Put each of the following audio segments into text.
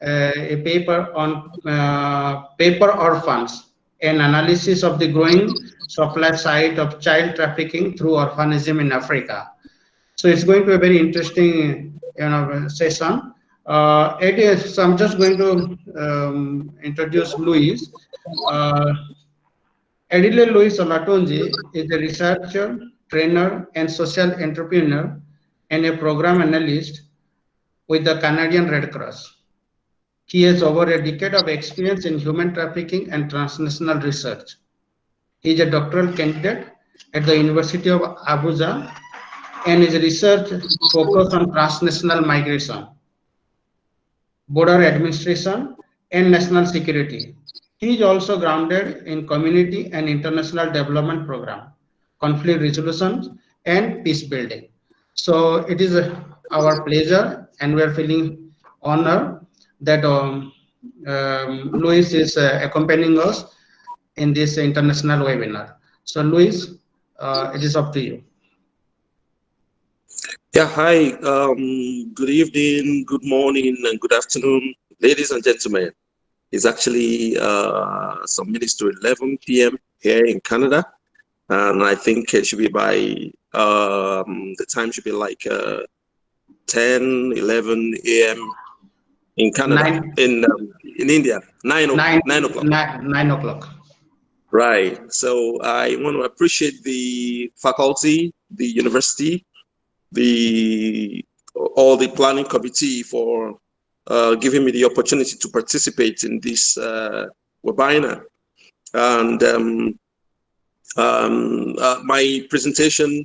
a paper on paper orphans, an analysis of the growing supply side of child trafficking through orphanism in Africa. So it's going to be a very interesting, session. It is. So I'm just going to introduce Luis. Uh, Adeleye Olatunji is a researcher, trainer, and social entrepreneur, and a program analyst with the Canadian Red Cross. He has over a decade of experience in human trafficking and transnational research. He is a doctoral candidate at the University of Abuja, and his research focused on transnational migration, border administration, and national security. He is also grounded in community and international development program, conflict resolution, and peace building. So it is our pleasure, and we are feeling honored that Luis is accompanying us in this international webinar. So Luis, it is up to you. Yeah, hi. Good evening, good morning, and good afternoon, ladies and gentlemen. It's actually some minutes to 11 p.m. here in Canada, and I think it should be by the time should be like 10, 11 a.m. in Canada, in India, 9 o'clock. 9 o'clock. Right. So I want to appreciate the faculty, the university, all the planning committee for giving me the opportunity to participate in this webinar. And my presentation,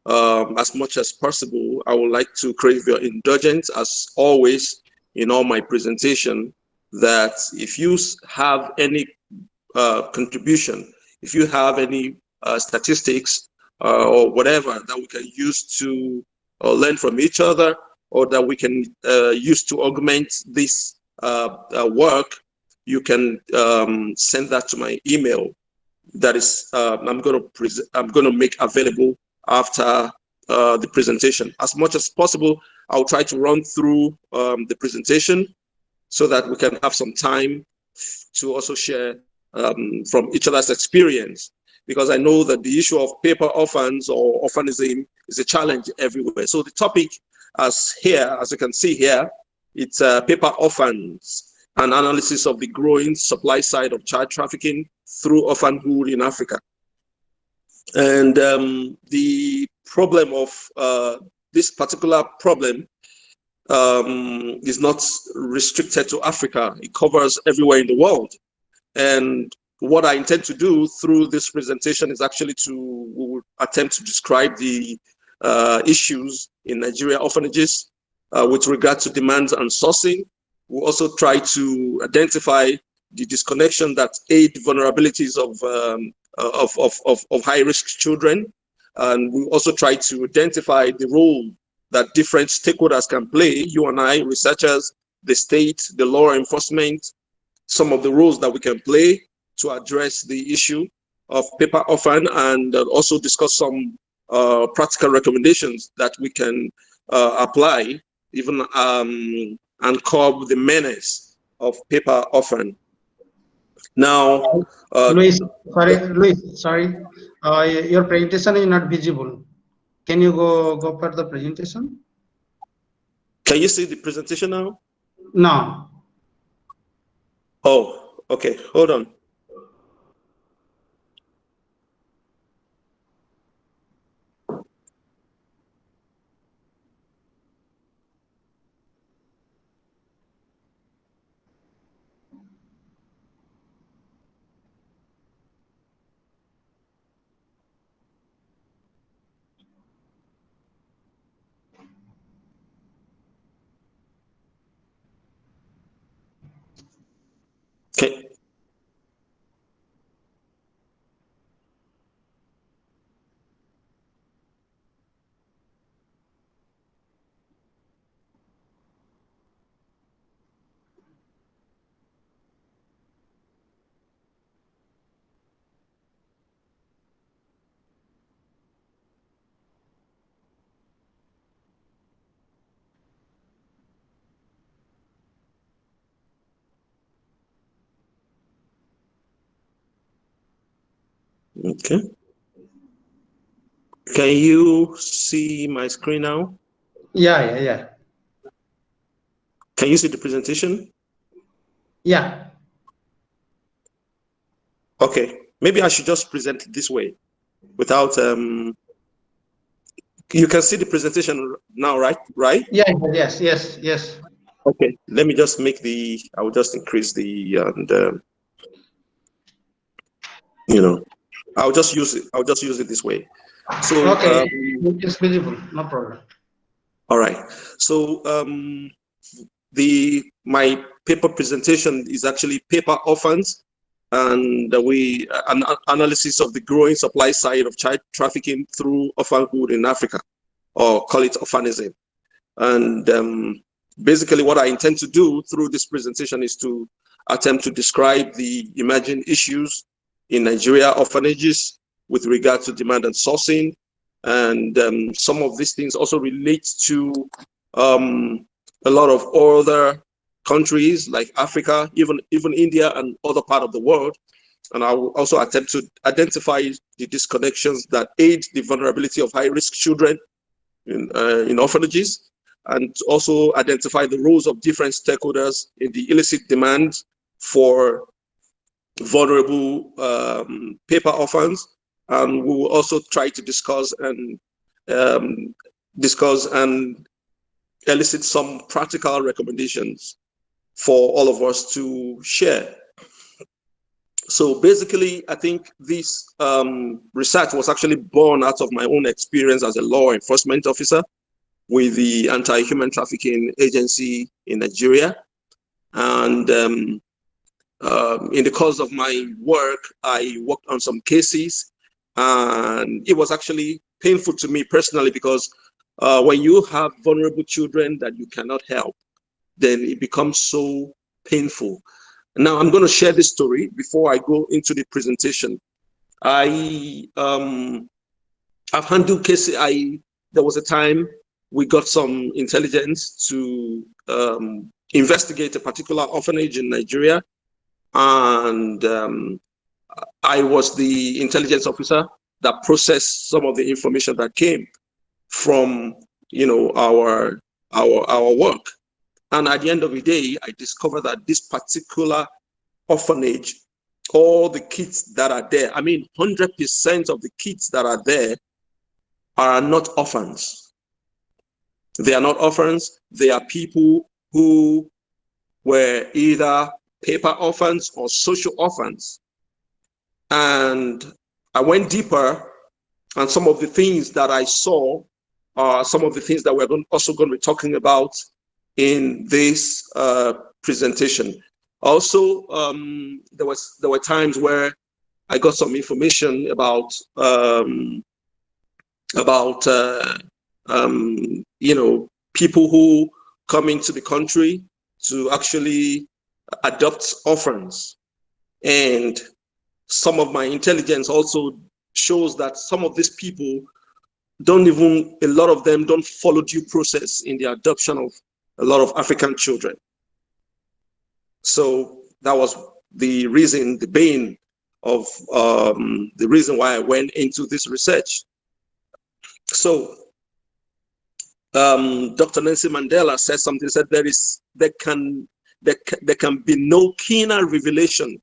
as much as possible, I would like to crave your indulgence, as always, in all my presentation, that if you have any contribution, if you have any statistics or whatever that we can use to learn from each other, or that we can use to augment this work, you can send that to my email. That is, I'm going to make available after the presentation. As much as possible, I'll try to run through the presentation so that we can have some time to also share from each other's experience, because I know that the issue of paper orphans or orphanism is a challenge everywhere. So the topic, as you can see here, it's paper orphans, an analysis of the growing supply side of child trafficking through orphanhood in Africa. And the problem of this particular problem is not restricted to Africa. It covers everywhere in the world. And what I intend to do through this presentation is actually to attempt to describe the issues in Nigeria orphanages with regard to demands and sourcing. We'll also try to identify the disconnection that aid vulnerabilities of high-risk children. And we also try to identify the role that different stakeholders can play, you and I, researchers, the state, the law enforcement, some of the roles that we can play to address the issue of paper orphan, and also discuss some practical recommendations that we can apply, even and curb the menace of paper orphan. Now, Luis, sorry, your presentation is not visible. Can you go for the presentation? Can you see the presentation now? No. Oh, okay. Hold on. Okay. Can you see my screen now? Yeah. Can you see the presentation? Yeah. Okay. Maybe I should just present it this way without you can see the presentation now, right? Yeah, yes. Okay. Let me just make I will just increase and you know, I'll just use it this way. So Okay, it's visible, no problem. all right. So my paper presentation is actually paper orphans, and an analysis of the growing supply side of child trafficking through orphanhood in Africa, or call it orphanism. And basically what I intend to do through this presentation is to attempt to describe the emerging issues in Nigeria orphanages with regard to demand and sourcing. And some of these things also relate to a lot of other countries like Africa, even India and other part of the world. And I will also attempt to identify the disconnections that aid the vulnerability of high-risk children in orphanages, and also identify the roles of different stakeholders in the illicit demand for vulnerable paper orphans. And we will also try to discuss and elicit some practical recommendations for all of us to share. So basically, I think this research was actually born out of my own experience as a law enforcement officer with the Anti-Human Trafficking Agency in Nigeria. And in the course of my work, I worked on some cases, and it was actually painful to me personally, because when you have vulnerable children that you cannot help, then it becomes so painful. Now, I'm going to share this story before I go into the presentation. I've handled cases. There was a time we got some intelligence to investigate a particular orphanage in Nigeria, and I was the intelligence officer that processed some of the information that came from, our work. And at the end of the day, I discovered that this particular orphanage, all the kids that are there, 100% of the kids that are there are not orphans. They are not orphans. They are people who were either paper orphans or social orphans. And I went deeper, and some of the things that I saw are some of the things that we're also going to be talking about in this presentation. Also, there were times where I got some information about people who come into the country to actually adopt orphans. And some of my intelligence also shows that some of these people a lot of them don't follow due process in the adoption of a lot of African children. So that was the reason, the bane of the reason why I went into this research. So Dr. Nelson Mandela said something, said there can be no keener revelation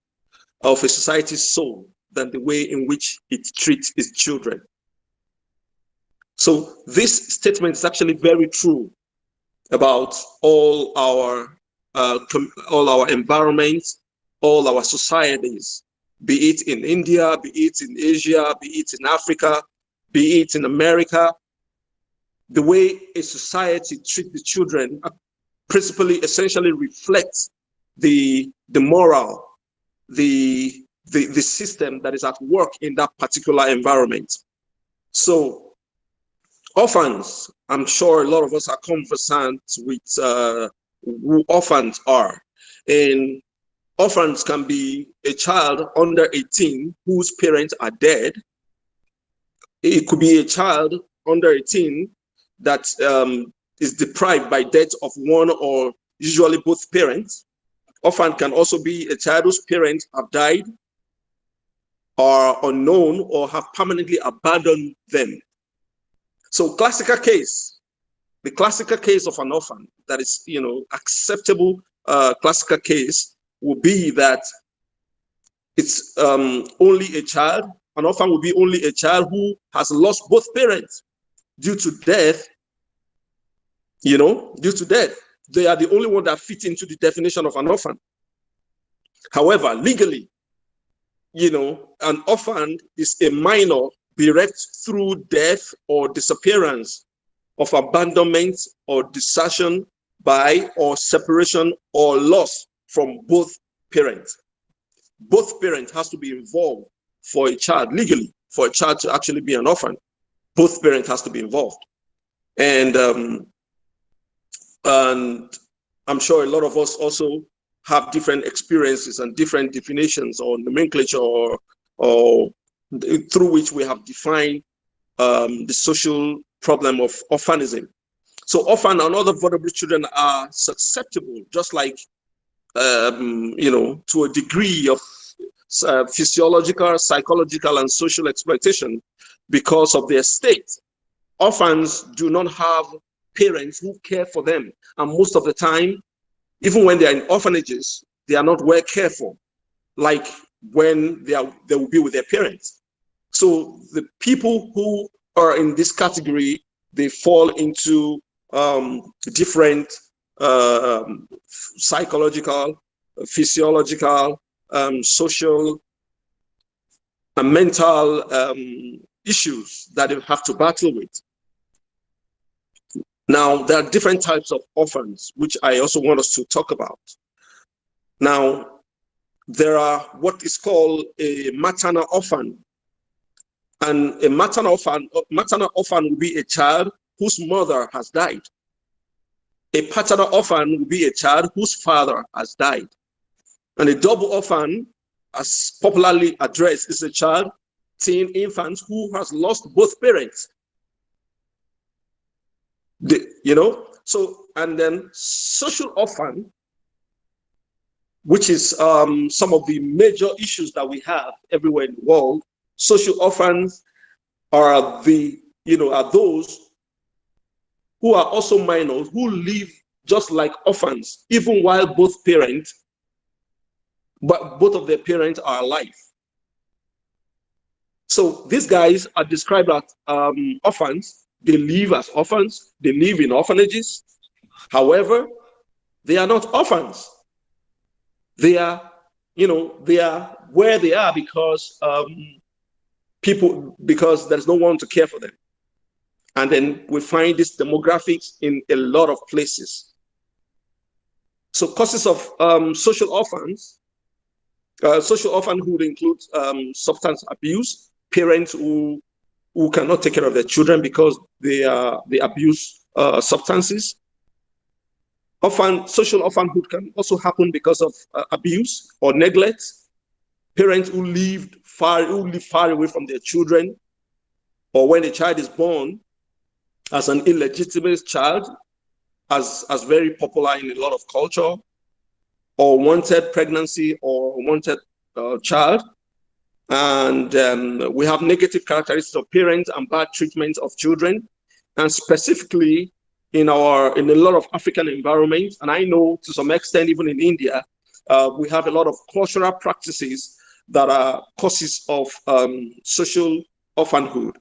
of a society's soul than the way in which it treats its children. So this statement is actually very true about all our environments, all our societies, be it in India, be it in Asia, be it in Africa, be it in America. The way a society treats the children principally essentially reflects the moral, the system that is at work in that particular environment. So orphans, I'm sure a lot of us are conversant with who orphans are. And orphans can be a child under 18 whose parents are dead. It could be a child under 18 that is deprived by death of one or usually both parents. Orphan can also be a child whose parents have died. are unknown or have permanently abandoned them. So the classical case of an orphan that is, acceptable classical case will be that it's only a child. An orphan will be only a child who has lost both parents due to death. Due to death, they are the only one that fit into the definition of an orphan. However, legally, an orphan is a minor bereft through death or disappearance, of abandonment or desertion by or separation or loss from both parents. Both parents has to be involved for a child, legally, for a child to actually be an orphan. Both parents has to be involved. And I'm sure a lot of us also have different experiences and different definitions or nomenclature or through which we have defined the social problem of orphanism. So orphan and other vulnerable children are susceptible, just like, to a degree of physiological, psychological, and social exploitation because of their state. Orphans do not have parents who care for them. And most of the time, even when they are in orphanages, they are not well cared for, like when they will be with their parents. So the people who are in this category, they fall into different psychological, physiological, social, and mental issues that they have to battle with. Now, there are different types of orphans, which I also want us to talk about. Now, there are what is called a maternal orphan. And a maternal orphan will be a child whose mother has died. A paternal orphan will be a child whose father has died. And a double orphan, as popularly addressed, is a child, teen infant, who has lost both parents. And then social orphan, which is some of the major issues that we have everywhere in the world. Social orphans are those who are also minors who live just like orphans, even while both of their parents are alive. So these guys are described as orphans. They live as orphans. They live in orphanages. However, they are not orphans. They are where they are because there's no one to care for them. And then we find these demographics in a lot of places. So causes of social orphans, social orphanhood includes substance abuse, parents who cannot take care of their children because they abuse substances. Social orphanhood can also happen because of abuse or neglect. Parents who live far away from their children, or when a child is born as an illegitimate child, as very popular in a lot of culture, or wanted pregnancy or wanted child. And we have negative characteristics of parents and bad treatment of children. And specifically in a lot of African environments, and I know to some extent even in India, we have a lot of cultural practices that are causes of social orphanhood.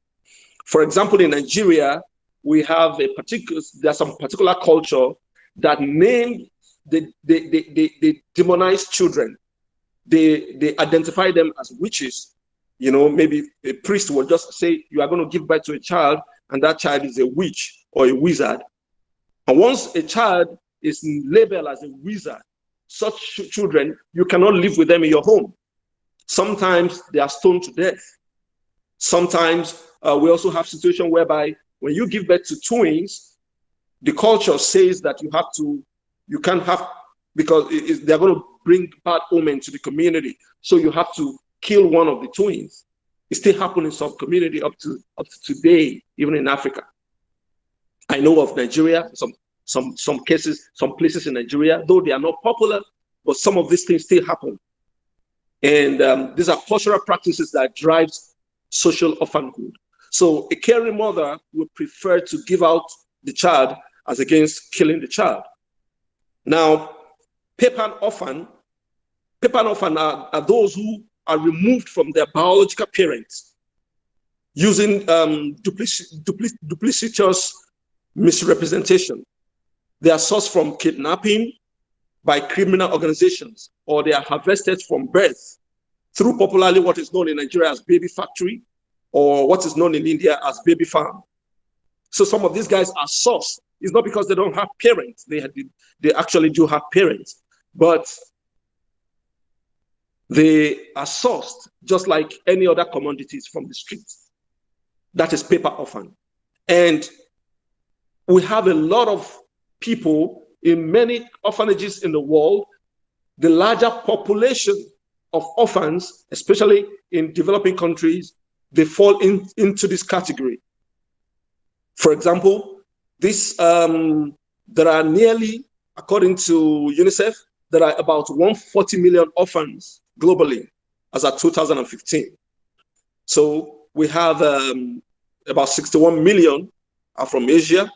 For example, in Nigeria, we have there's some particular culture that they demonize children. They identify them as witches. Maybe a priest will just say, you are going to give birth to a child, and that child is a witch or a wizard. And once a child is labeled as a wizard, such children, you cannot live with them in your home. Sometimes they are stoned to death. Sometimes we also have situations whereby when you give birth to twins, the culture says that you can't have, because they're going to bring bad omen to the community. So you have to kill one of the twins. It still happens in some community up to today, even in Africa. I know of Nigeria, some cases, some places in Nigeria, though they are not popular, but some of these things still happen. And these are cultural practices that drives social orphanhood. So a caring mother would prefer to give out the child as against killing the child. Now, paper orphan are those who are removed from their biological parents using duplicitous misrepresentation. They are sourced from kidnapping by criminal organizations, or they are harvested from birth through popularly what is known in Nigeria as baby factory, or what is known in India as baby farm. So some of these guys are sourced. It's not because they don't have parents. They actually do have parents, but they are sourced just like any other commodities from the streets. That is paper orphan. And we have a lot of people in many orphanages in the world. The larger population of orphans, especially in developing countries, they fall into this category. For example, there are nearly, according to UNICEF, there are about 140 million orphans globally as of 2015. So we have about 61 million are from Asia.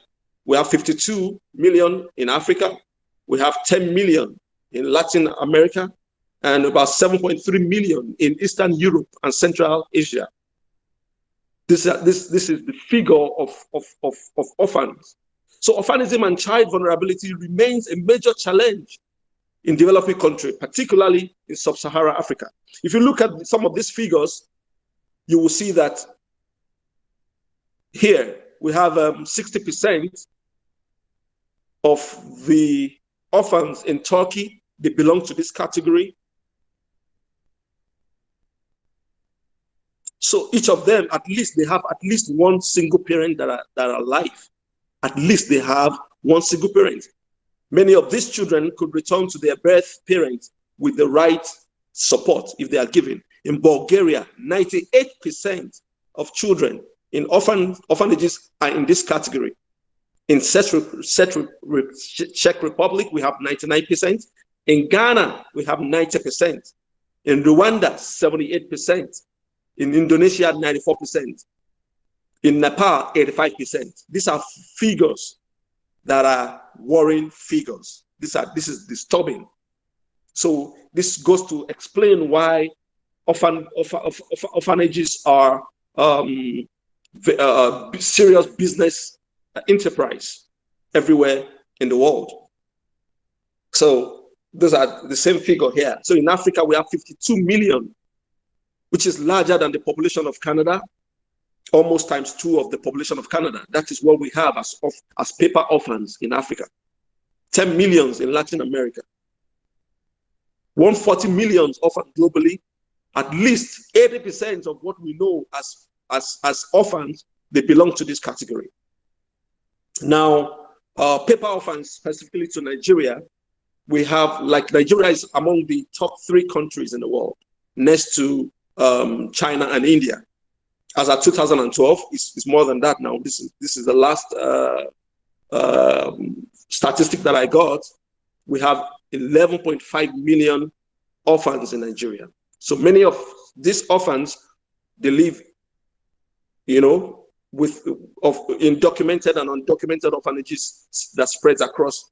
We have 52 million in Africa. We have 10 million in Latin America, and about 7.3 million in Eastern Europe and Central Asia. This is the figure of orphans. So orphanism and child vulnerability remains a major challenge in developing countries, particularly in sub-Saharan Africa. If you look at some of these figures, you will see that here we have 60% of the orphans in Turkey, they belong to this category. So each of them, at least they have at least one single parent that are alive. At least they have one single parent. Many of these children could return to their birth parents with the right support if they are given. In Bulgaria, 98% of children in orphanages are in this category. In Czech Republic, we have 99%. In Ghana, we have 90%. In Rwanda, 78%. In Indonesia, 94%. In Nepal, 85%. These are figures that are worrying figures. This is disturbing. So this goes to explain why orphanages are serious business enterprise everywhere in the world. So those are the same figure here. So in Africa, we have 52 million, which is larger than the population of Canada, almost times 2 of the population of Canada. That is what we have as paper orphans in Africa. 10 millions in Latin America. 140 million orphans globally. At least 80% of what we know as orphans, they belong to this category. Now, paper orphans, specifically to Nigeria, we have, like, Nigeria is among the top 3 countries in the world, next to China and India. As of 2012, it's more than that now. This is the last statistic that I got. We have 11.5 million orphans in Nigeria. So many of these orphans, they live, in documented and undocumented orphanages that spreads across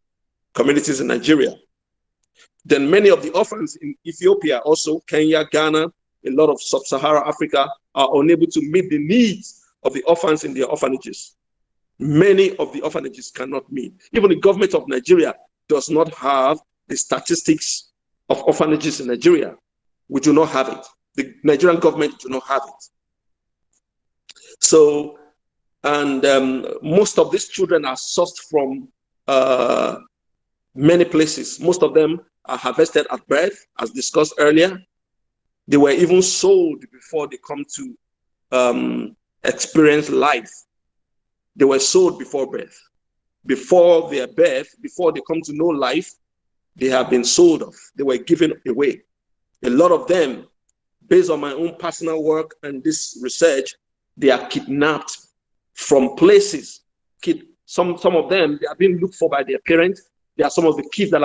communities in Nigeria. Then many of the orphans in Ethiopia, also Kenya, Ghana, a lot of sub-Saharan Africa are unable to meet the needs of the orphans in their orphanages. Many of the orphanages cannot meet. Even the government of Nigeria does not have the statistics of orphanages in Nigeria. We do not have it. The Nigerian government do not have it. So, and most of these children are sourced from many places. Most of them are harvested at birth, as discussed earlier. They were even sold before they come to experience life. They were sold before birth. Before their birth, before they come to know life, they have been sold off. They were given away. A lot of them, based on my own personal work and this research, they are kidnapped from places. Some of them, they are being looked for by their parents. There are some of the kids that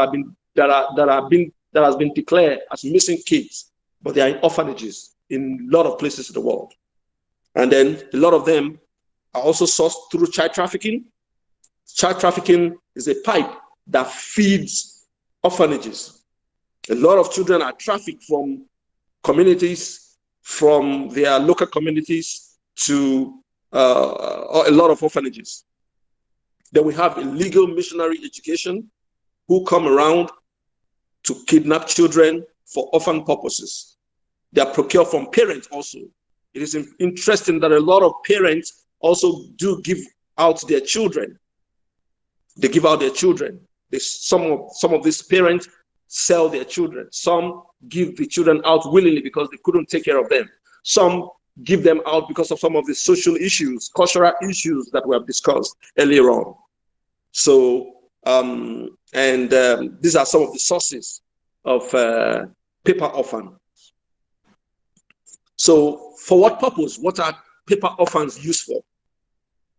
has been declared as missing kids. but they are in orphanages in a lot of places in the world. And then a lot of them are also sourced through child trafficking. Child trafficking is a pipe that feeds orphanages. A lot of children are trafficked from communities, from their local communities to a lot of orphanages. Then we have illegal missionary education who come around to kidnap children for orphan purposes. They are procured from parents also. It is interesting that a lot of parents also do give out their children. They give out their children. Some of these parents sell their children. Some give the children out willingly because they couldn't take care of them. Some give them out because of some of the social issues, cultural issues that we have discussed earlier on. So, these are some of the sources of paper orphans. So, for what purpose? What are paper orphans used for?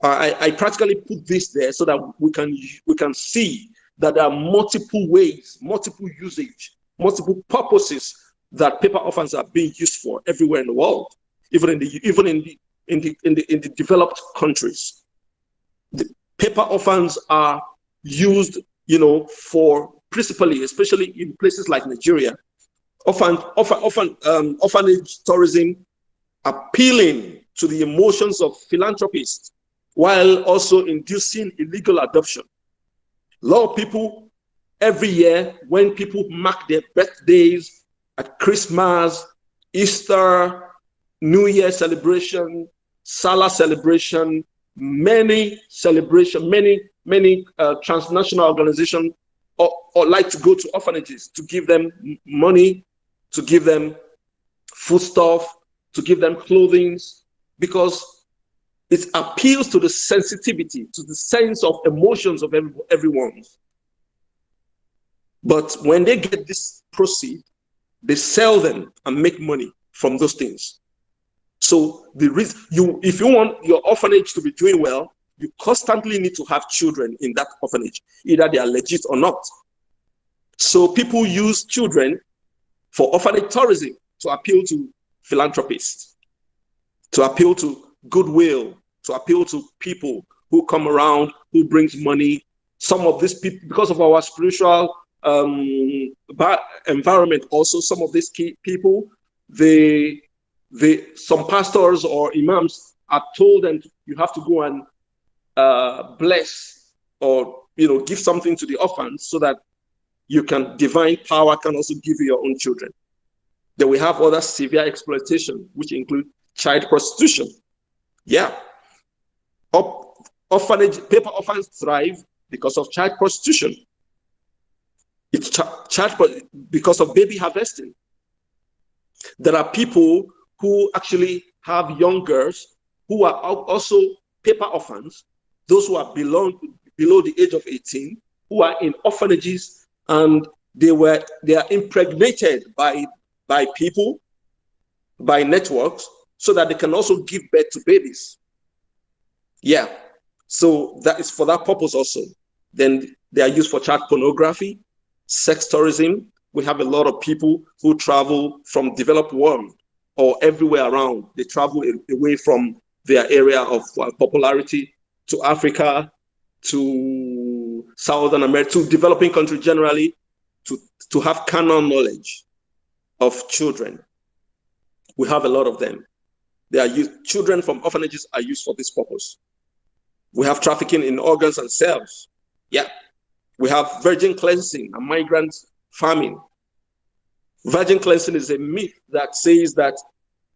I practically put this there so that we can see that there are multiple ways, multiple usage, multiple purposes that paper orphans are being used for everywhere in the world, even in the developed countries. The paper orphans are used, for principally, especially in places like Nigeria, orphanage tourism, appealing to the emotions of philanthropists while also inducing illegal adoption. A lot of people every year, when people mark their birthdays at Christmas, Easter, New Year celebration, Salah celebration, many transnational organizations or like to go to orphanages to give them money, to give them foodstuff, to give them clothing, because it appeals to the sensitivity, to the sense of emotions of everyone. But when they get this proceed, they sell them and make money from those things. So if you want your orphanage to be doing well, you constantly need to have children in that orphanage, either they are legit or not. So people use children for orphanage tourism to appeal to philanthropists, to appeal to goodwill, to appeal to people who come around, who brings money. Some of these people, because of our spiritual environment, also some of these people, some pastors or imams are told them you have to go and bless or give something to the orphans so that divine power can also give you your own children. Then we have other severe exploitation, which include child prostitution. Yeah. Paper orphans thrive because of child prostitution. It's because of baby harvesting. There are people who actually have young girls who are also paper orphans, those who are below the age of 18, who are in orphanages, and they are impregnated by people, by networks, so that they can also give birth to babies. Yeah, so that is for that purpose also. Then they are used for child pornography, sex tourism. We have a lot of people who travel from developed world or everywhere around. They travel away from their area of popularity to Africa, to Southern America, to developing countries generally, to have carnal knowledge of children. We have a lot of them. Children from orphanages are used for this purpose. We have trafficking in organs and cells. Yeah. We have virgin cleansing and migrant farming. Virgin cleansing is a myth that says that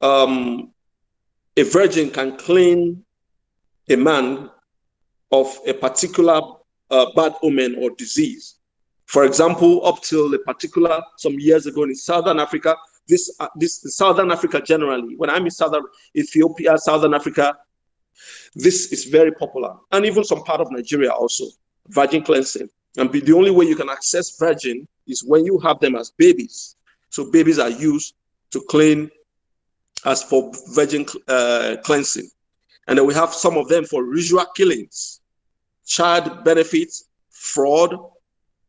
a virgin can clean a man of a particular bad omen or disease. For example, up till some years ago in Southern Africa, Southern Africa generally, when I'm in Ethiopia, Southern Africa, this is very popular. And even some part of Nigeria also, virgin cleansing. And the only way you can access virgin is when you have them as babies. So babies are used to clean as for virgin cleansing. And then we have some of them for ritual killings, child benefits, fraud,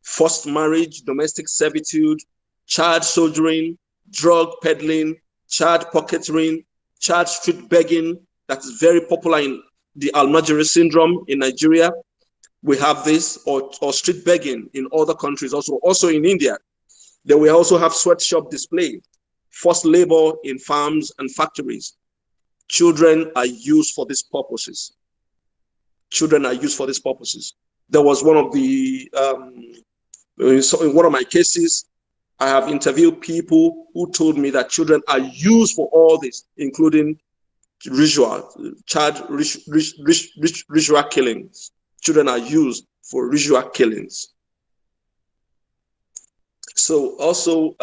forced marriage, domestic servitude, child sojourning, drug peddling, child pocketing, child street begging that is very popular in the Almajiri syndrome in Nigeria. We have this, or street begging in other countries, also in India. Then we also have sweatshop display, forced labor in farms and factories. Children are used for these purposes. Children are used for these purposes. There was one of the, in one of my cases, I have interviewed people who told me that children are used for all this, including ritual killings. Children are used for ritual killings. So also,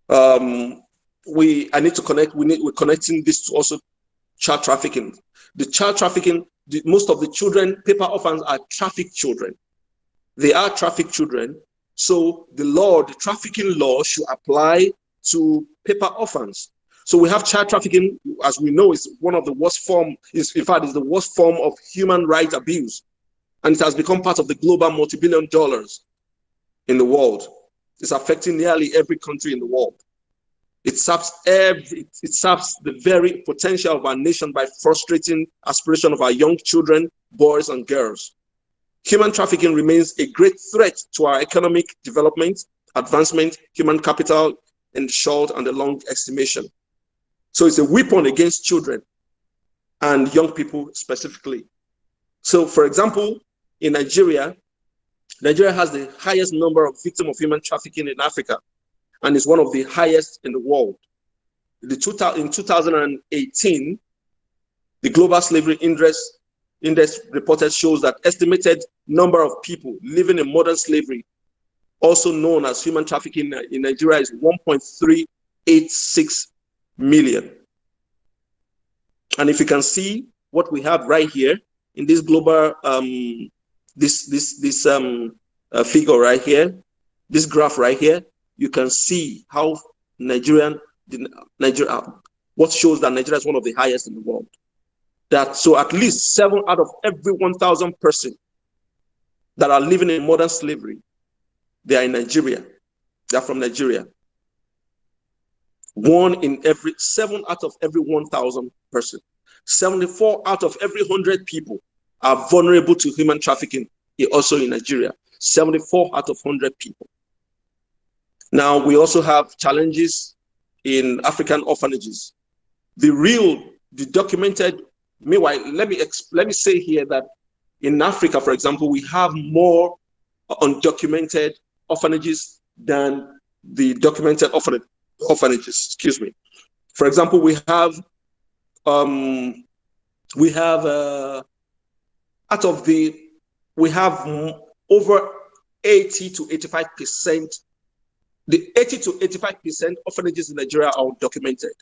I need to connect. We're connecting this to also child trafficking. The child trafficking, most of the children, paper orphans, are trafficked children. They are trafficked children. So the trafficking law should apply to paper orphans. So we have child trafficking, as we know, is one of the worst form. In fact, is the worst form of human rights abuse, and it has become part of the global multi-billion dollars in the world. It's affecting nearly every country in the world. It saps the very potential of our nation by frustrating aspiration of our young children, boys and girls. Human trafficking remains a great threat to our economic development, advancement, human capital in the short and the long estimation. So it's a weapon against children and young people specifically. So for example, in Nigeria has the highest number of victims of human trafficking in Africa, and is one of the highest in the world. In 2018, the Global Slavery Index reported shows that estimated number of people living in modern slavery, also known as human trafficking in Nigeria, is 1.386 million. And if you can see what we have right here in this global figure right here, this graph right here, you can see how what shows that Nigeria is one of the highest in the world. So at least 7 out of every 1,000 persons that are living in modern slavery, they are in Nigeria. They are from Nigeria. 7 out of every 1,000 persons. 74 out of every 100 people are vulnerable to human trafficking, also in Nigeria. 74 out of 100 people. Now, we also have challenges in African orphanages. The documented, meanwhile, let me say here that in Africa, for example, we have more undocumented orphanages than the documented orphanages, excuse me. For example, we have over 80 to 85%. The 80 to 85% orphanages in Nigeria are undocumented.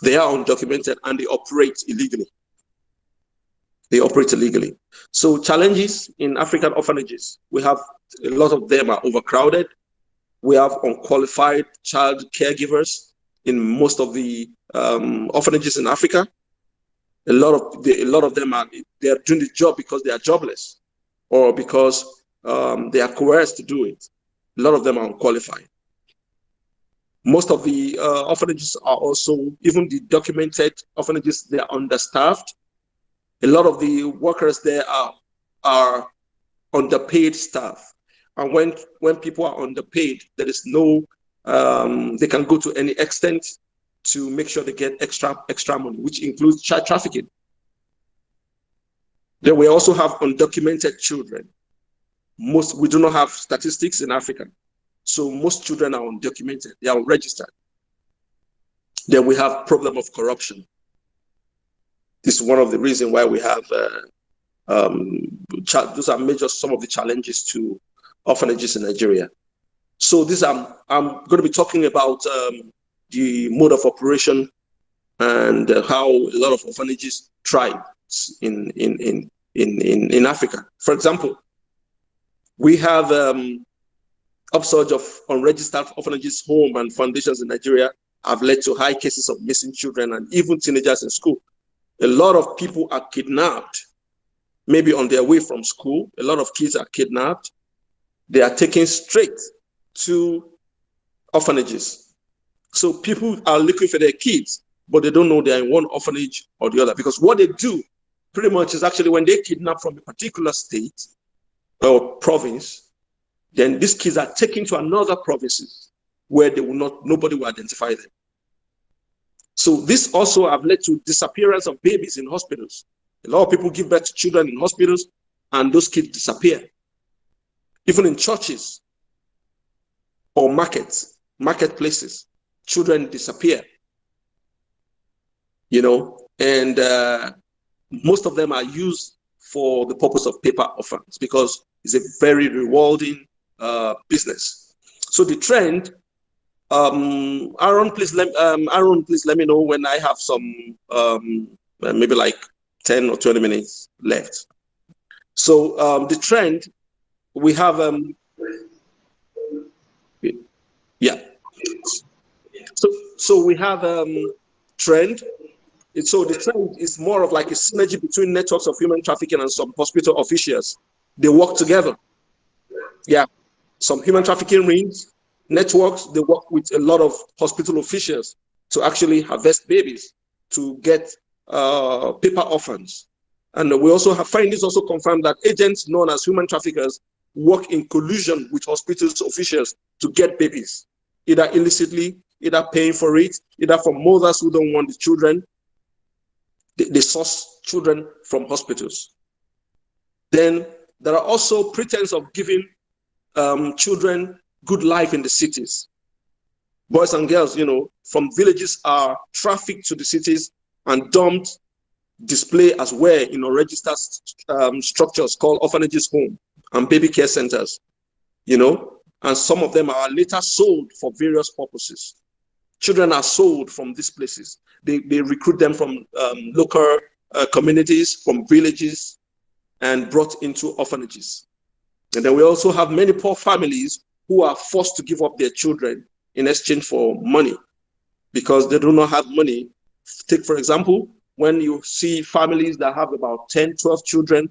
They are undocumented and they operate illegally. So challenges in African orphanages, we have a lot of them are overcrowded. We have unqualified child caregivers in most of the orphanages in Africa. A lot of them they are doing the job because they are jobless or because they are coerced to do it. A lot of them are unqualified. Most of the orphanages are also, even the documented orphanages, they are understaffed. A lot of the workers there are underpaid staff. And when people are underpaid, there is no, they can go to any extent to make sure they get extra money, which includes child trafficking. Then we also have undocumented children. We do not have statistics in Africa. So most children are undocumented, they are unregistered. Then we have problem of corruption. This is one of the reasons why we have, those are some of the challenges to orphanages in Nigeria. So I'm going to be talking about the mode of operation and how a lot of orphanages thrive in Africa. For example, we have upsurge of unregistered orphanages, home and foundations in Nigeria have led to high cases of missing children and even teenagers in school. A lot of people are kidnapped, maybe on their way from school. A lot of kids are kidnapped. They are taken straight to orphanages. So people are looking for their kids, but they don't know they're in one orphanage or the other, because what they do pretty much is actually when they kidnap from a particular state or province, then these kids are taken to another provinces where they will not, nobody will identify them. So this also have led to disappearance of babies in hospitals. A lot of people give birth to children in hospitals and those kids disappear. Even in churches or marketplaces, children disappear, you know, and most of them are used for the purpose of paper orphans because it's a very rewarding business. So the trend, Arun, please let me know when I have some maybe like 10 or 20 minutes left. So the trend we have, yeah. So we have trend. So the trend is more of like a synergy between networks of human trafficking and some hospital officials. They work together. Yeah, some human trafficking rings, networks, they work with a lot of hospital officials to actually harvest babies, to get paper orphans. And we also have findings also confirmed that agents known as human traffickers work in collusion with hospitals officials to get babies, either illicitly, either paying for it, either from mothers who don't want the children. They source children from hospitals. Then there are also pretense of giving children good life in the cities. Boys and girls, you know, from villages are trafficked to the cities and dumped, display as well in registered structures called orphanages, home, and baby care centers, you know, and some of them are later sold for various purposes. Children are sold from these places. They recruit them from local communities, from villages, and brought into orphanages. And then we also have many poor families who are forced to give up their children in exchange for money because they do not have money. Take, for example, when you see families that have about 10, 12 children,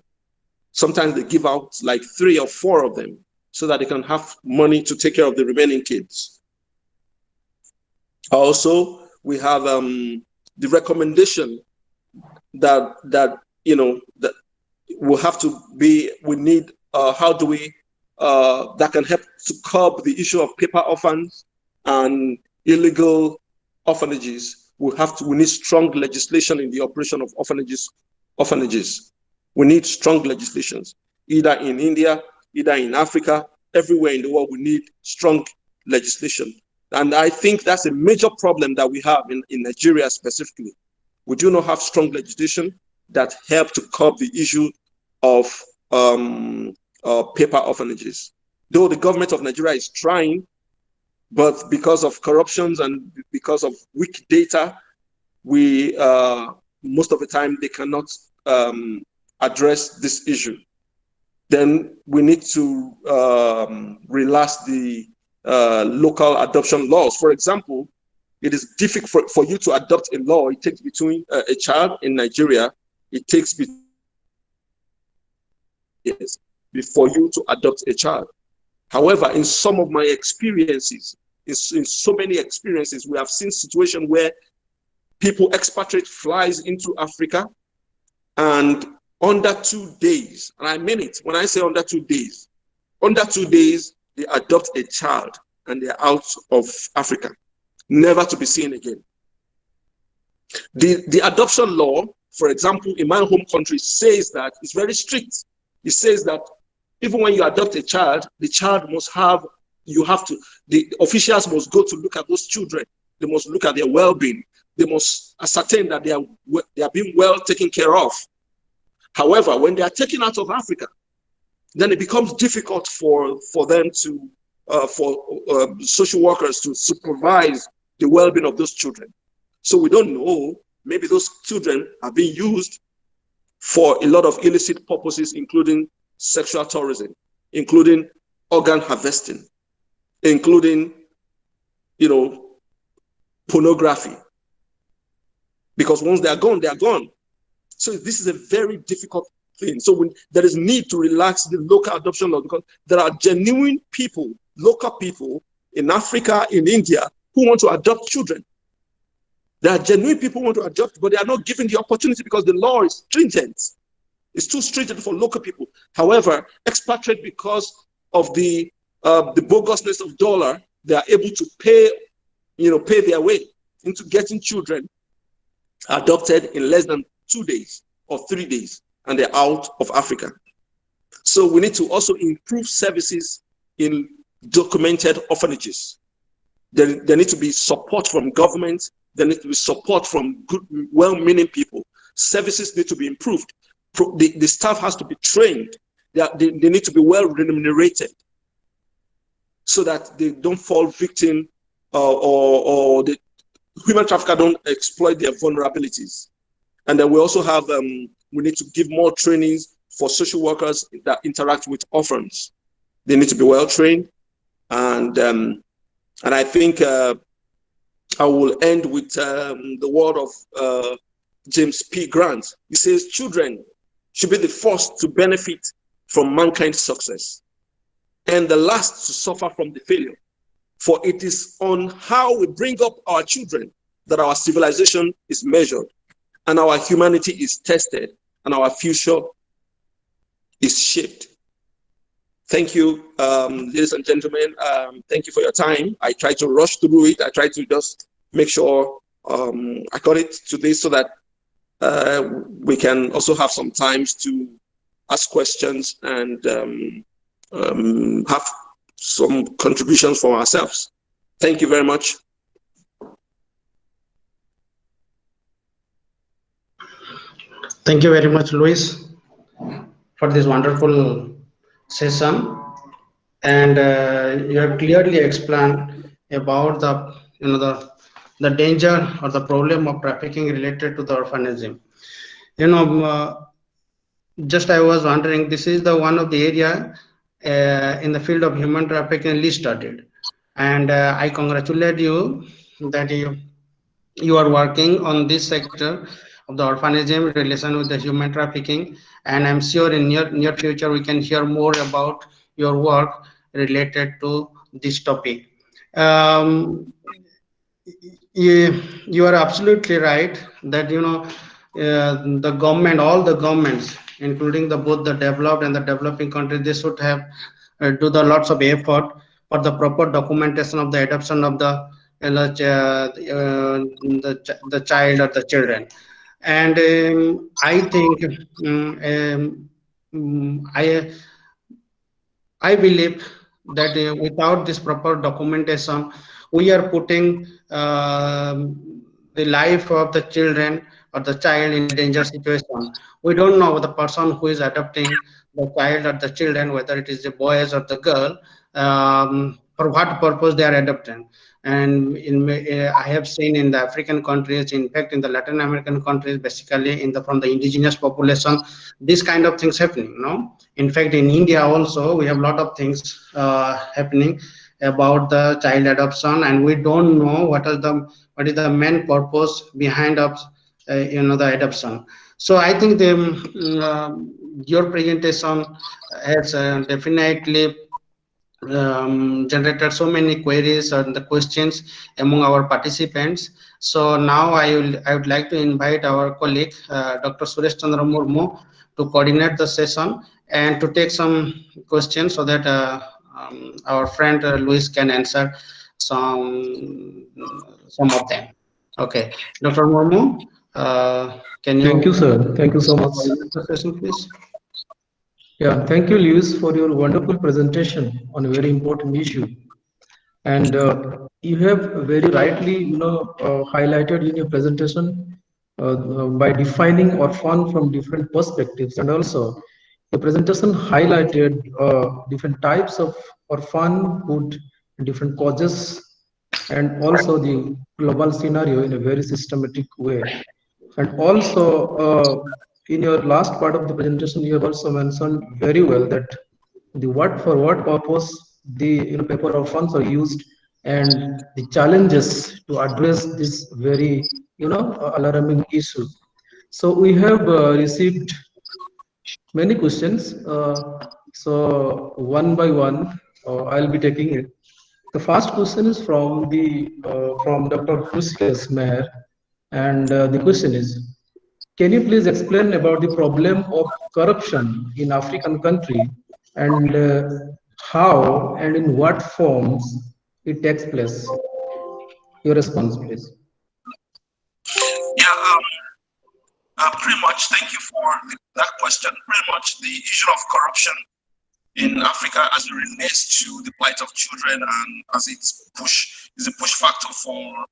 sometimes they give out like 3 or 4 of them so that they can have money to take care of the remaining kids. Also, we have the recommendation that you know that will have to be. We need how do we that can help to curb the issue of paper orphans and illegal orphanages. We need strong legislation in the operation of orphanages. We need strong legislations, either in India, either in Africa, everywhere in the world. We need strong legislation. And I think that's a major problem that we have in Nigeria specifically. We do not have strong legislation that help to curb the issue of paper orphanages. Though the government of Nigeria is trying, but because of corruptions and because of weak data, we most of the time they cannot address this issue. Then we need to relax the local adoption laws. For example, it is difficult for you to adopt a law. It takes between a child in Nigeria, it takes years before you to adopt a child. However, in some of my experiences, in so many experiences, we have seen situations where people expatriate flies into Africa and under 2 days, and I mean it when I say under 2 days, they adopt a child and they're out of Africa, never to be seen again. The adoption law, for example, in my home country says that it's very strict. It says that even when you adopt a child, the child must have, the officials must go to look at those children. They must look at their well-being. They must ascertain that they are being well taken care of. However, when they are taken out of Africa, then it becomes difficult for them to, for social workers to supervise the well-being of those children. So we don't know, maybe those children are being used for a lot of illicit purposes, including sexual tourism, including organ harvesting, including, you know, pornography. Because once they are gone, they are gone. So this is a very difficult thing. So there is need to relax the local adoption law because there are genuine people, local people in Africa, in India, who want to adopt children. There are genuine people who want to adopt, but they are not given the opportunity because the law is stringent. It's too stringent for local people. However, expatriate, because of the bogusness of dollar, they are able to pay their way into getting children adopted in less than 2 days or 3 days, and they're out of Africa. So we need to also improve services in documented orphanages. There needs to be support from government. There needs to be support from good, well-meaning people. Services need to be improved. The staff has to be trained. They need to be well remunerated so that they don't fall victim or the human trafficker don't exploit their vulnerabilities. And then we also have, we need to give more trainings for social workers that interact with orphans. They need to be well trained. And I think I will end with the word of James P. Grant. He says, children should be the first to benefit from mankind's success and the last to suffer from the failure. For it is on how we bring up our children that our civilization is measured and our humanity is tested and our future is shaped. Thank you, ladies and gentlemen. Thank you for your time. I tried to rush through it. I tried to just make sure I got it today so that we can also have some times to ask questions and have some contributions from ourselves. Thank you very much. Thank you very much, Luis, for this wonderful session. And you have clearly explained about the danger or the problem of trafficking related to the orphanism. Just I was wondering, this is the one of the area in the field of human trafficking least studied, and I congratulate you that you are working on this sector of the orphanism relation with the human trafficking, and I'm sure in near future we can hear more about your work related to this topic. You are absolutely right that the government, all the governments, including both the developed and the developing countries, they should have do the lots of effort for the proper documentation of the adoption of the child or the children. And I think I believe that without this proper documentation, we are putting the life of the children or the child in a dangerous situation. We don't know the person who is adopting the child or the children, whether it is the boys or the girl, for what purpose they are adopting. And I have seen in the African countries, in fact, in the Latin American countries, basically from the indigenous population, this kind of things happening. In fact, in India also, we have a lot of things happening about the child adoption, and we don't know what is the main purpose behind of the adoption. So I think your presentation has definitely generated so many queries and the questions among our participants. So now I would like to invite our colleague Dr. Suresh Chandra Murmu to coordinate the session and to take some questions so that our friend Luis can answer some of them. Okay, Dr. Murmu, can you? Thank you, sir. Thank you so much. The session, please. Yeah, thank you, Luis, for your wonderful presentation on a very important issue. And you have very rightly, highlighted in your presentation by defining orphan from different perspectives, and also the presentation highlighted different types of orphanhood, different causes, and also the global scenario in a very systematic way. And also, in your last part of the presentation, you have also mentioned very well that for what purpose the paper orphans are used, and the challenges to address this very alarming issue. So we have received many questions. So one by one, I'll be taking it. The first question is from Dr. Hussein Meher, and the question is, can you please explain about the problem of corruption in African country and how and in what forms it takes place? Your response, please. Yeah, pretty much. Thank you for that question. Pretty much the issue of corruption in Africa as it relates to the plight of children and as it's is a push factor for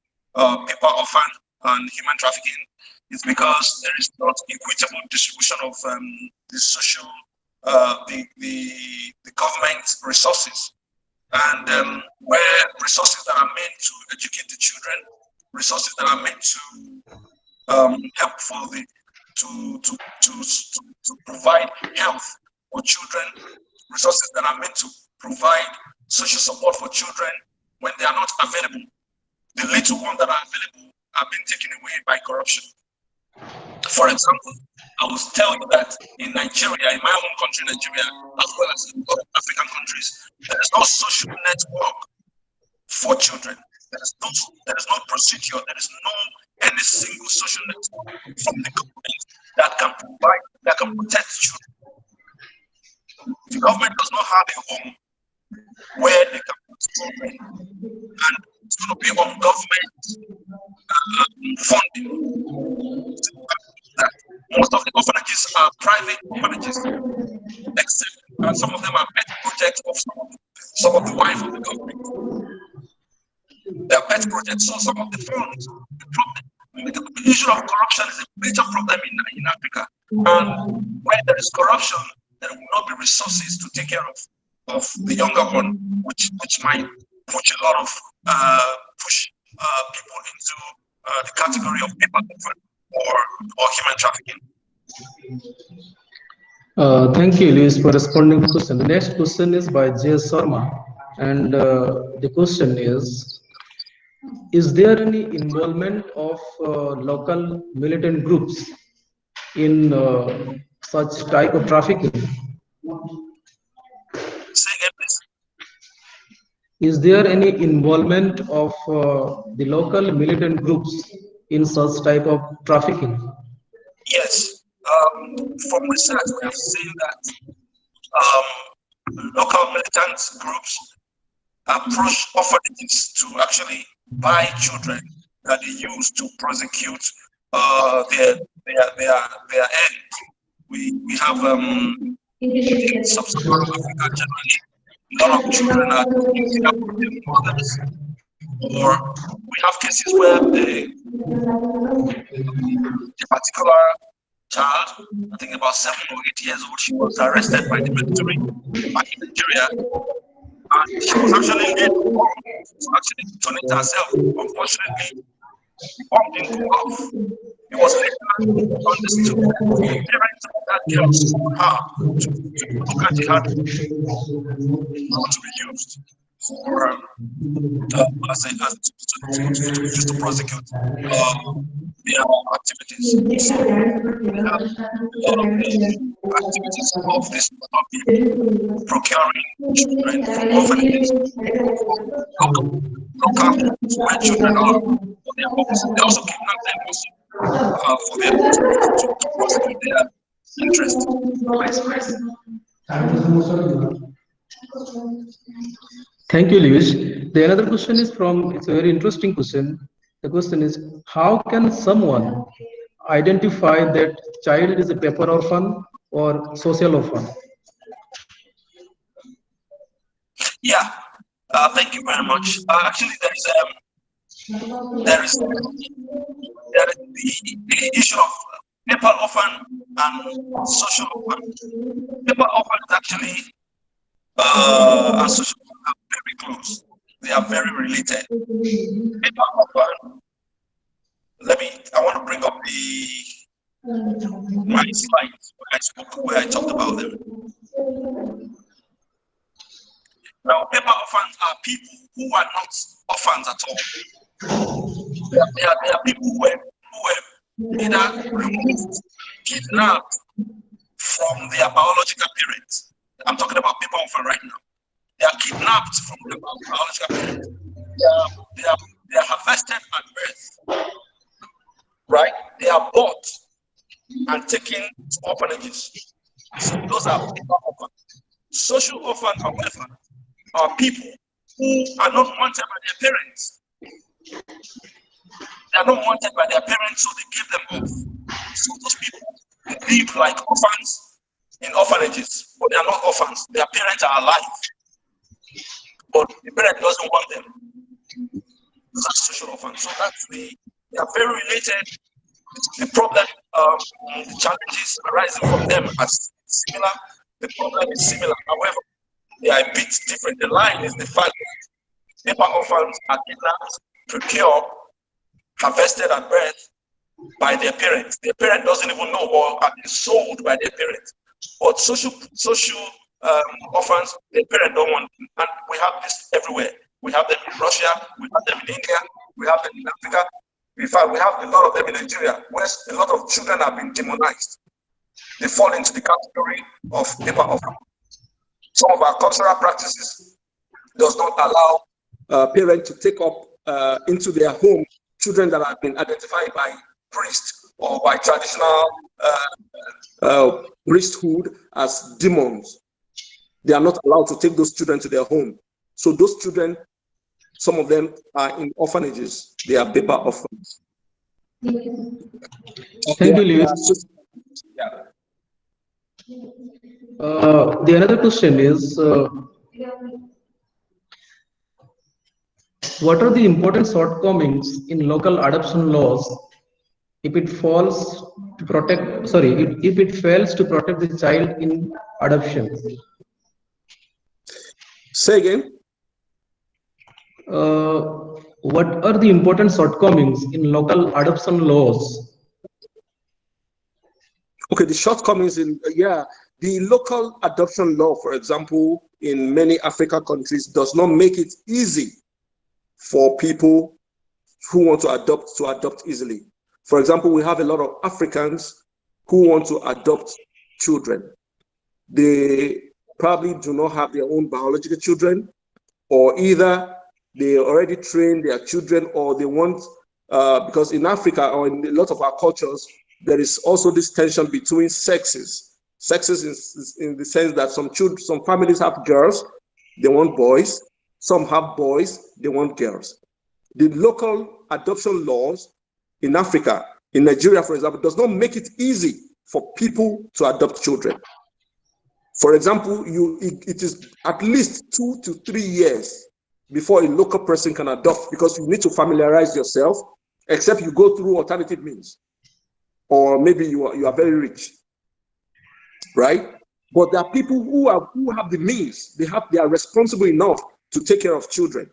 paper orphan and human trafficking is because there is not equitable distribution of the social the government resources, and where resources that are meant to educate the children, resources that are meant to help for the to provide health for children, resources that are meant to provide social support for children, when they are not available, the little ones that are available are being taken away by corruption. For example, I will tell you that in Nigeria, in my home country, Nigeria, as well as in other African countries, there is no social network for children. There is no procedure. There is no any single social network from the government that can protect children. The government does not have a home where they can put children, and it's going to be on government funding. Most of the orphanages are private orphanages, except some of them are pet projects of some of the wives of the government. They are pet projects, so some of the funds. The issue of corruption is a major problem in Africa, and where there is corruption, there will not be resources to take care of the younger one, which might push a lot of people into the category of paper or human trafficking. Thank you, Luis, for responding to the question. The next question is by J.S. Sharma, and the question is there any involvement of local militant groups in such type of trafficking? Say again, please. Is there any involvement of the local militant groups in such type of trafficking? Yes. From research, we have seen that local militant groups approach orphanages to actually buy children that they use to prosecute their end. We have in sub-Saharan Africa generally, a lot of children are kidnapped from their mothers, or we have cases where the particular child, I think about 7 or 8 years old, she was arrested by the military back in Nigeria, and she was actually laid on to actually detonate herself. Unfortunately, the bomb didn't go off. It was later understood that the parents of that girl sold her to look at the hand to be used for to prosecute their activities. So we have a lot of activities of this people procuring children from orphanages, local where children are for their homes. They also kidnap them also for their to prosecute their interest. Thank you, Luis. The another question is it's a very interesting question. The question is, how can someone identify that child is a paper orphan or social orphan? Yeah, thank you very much. Actually, there is the issue of paper orphan and social orphan. Paper orphan is actually and social orphan are very close. They are very related. Paper orphan. I want to bring up my slides where I talked about them. Now, paper orphans are people who are not orphans at all. They are people who were either removed, kidnapped from their biological parents. I'm talking about paper orphan right now. They are kidnapped from their biological parents. They are harvested at birth, right? They are bought and taken to orphanages. So those are paper orphans. Social orphans, however, are people who are not wanted by their parents. They are not wanted by their parents, so they give them off. So those people live like orphans in orphanages, but they are not orphans. Their parents are alive, but the parent doesn't want them. Those are social orphans. So they are very related. The problem, the challenges arising from them are similar. The problem is similar. However, they are a bit different. The line is the fact that paper orphans are kidnapped, procured, harvested at birth by their parents. Their parent doesn't even know, or are being sold by their parents. But social orphans, their parents don't want them. And we have this everywhere. We have them in Russia, we have them in India, we have them in Africa. In fact, we have a lot of them in Nigeria, where a lot of children have been demonized. They fall into the category of paper orphans. Some of our cultural practices does not allow parents to take up into their home children that have been identified by priests or by traditional priesthood as demons. They are not allowed to take those children to their home. So those children, some of them are in orphanages. They are paper orphans. Thank you, Lewis. Yeah. The another question is, what are the important shortcomings in local adoption laws if it falls to protect, if it fails to protect the child in adoption? Say again. What are the important shortcomings in local adoption laws? Okay, the shortcomings in, the local adoption law, for example, in many African countries does not make it easy for people who want to adopt easily. For example, we have a lot of Africans who want to adopt children. They probably do not have their own biological children, or either they already train their children, or they want, because in Africa or in a lot of our cultures, there is also this tension between sexes. Sexes in the sense that some families have girls, they want boys. Some have boys, they want girls. The local adoption laws in Africa, in Nigeria, for example, does not make it easy for people to adopt children. For example, it is at least 2 to 3 years before a local person can adopt, because you need to familiarize yourself, except you go through alternative means, or maybe you are very rich, right? But there are people who have the means. They are responsible enough to take care of children.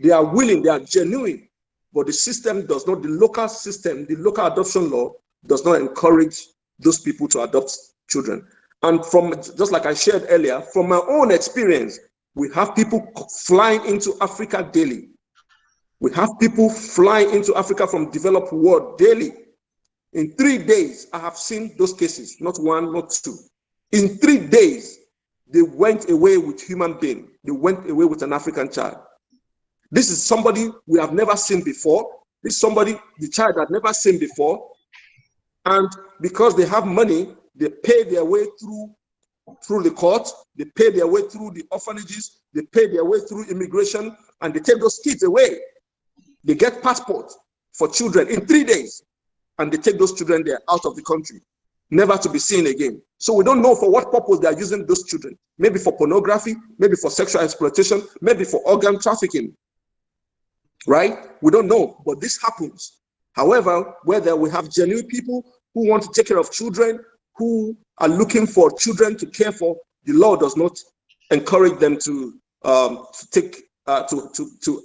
They are willing, they are genuine, but the system does not. The local system, the local adoption law does not encourage those people to adopt children. And from, just like I shared earlier, from my own experience, we have people flying into Africa daily. We have people flying into Africa from developed world daily. In 3 days, I have seen those cases, not one, not two. In 3 days, they went away with human being. They went away with an African child. This is somebody we have never seen before. This is somebody the child had never seen before. And because they have money, they pay their way through the court, they pay their way through the orphanages, they pay their way through immigration, and they take those kids away. They get passports for children in 3 days, and they take those children there out of the country, never to be seen again. So we don't know for what purpose they are using those children. Maybe for pornography, maybe for sexual exploitation, maybe for organ trafficking, right? We don't know, but this happens. However, whether we have genuine people who want to take care of children, who are looking for children to care for, the law does not encourage them to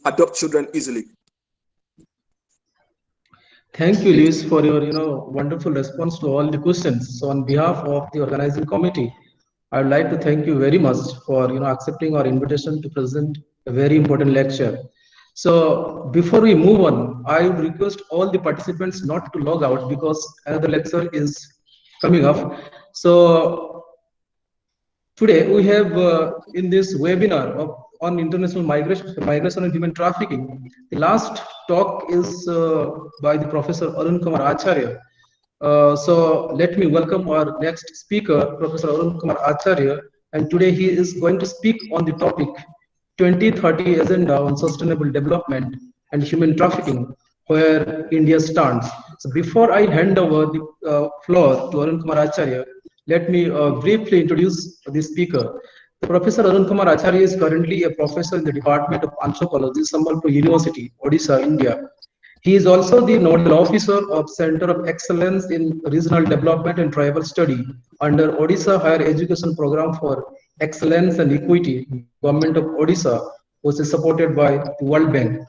adopt children easily. Thank you, Luis, for your wonderful response to all the questions. So on behalf of the organizing committee, I would like to thank you very much for accepting our invitation to present a very important lecture. So before we move on, I would request all the participants not to log out, because another lecture is coming up. So Today we have in this webinar on international migration and human trafficking. The last talk is by the Professor Arun Kumar Acharya. So let me welcome our next speaker, Professor Arun Kumar Acharya, and today he is going to speak on the topic 2030 Agenda on Sustainable Development and Human Trafficking, where India stands. So before I hand over the floor to Arun Kumar Acharya, let me briefly introduce the speaker. Professor Arun Kumar Acharya is currently a professor in the Department of Anthropology, Sambalpur University, Odisha, India. He is also the Nodal Officer of Center of Excellence in Regional Development and Tribal Study under Odisha Higher Education Program for Excellence and Equity, Government of Odisha, which is supported by the World Bank.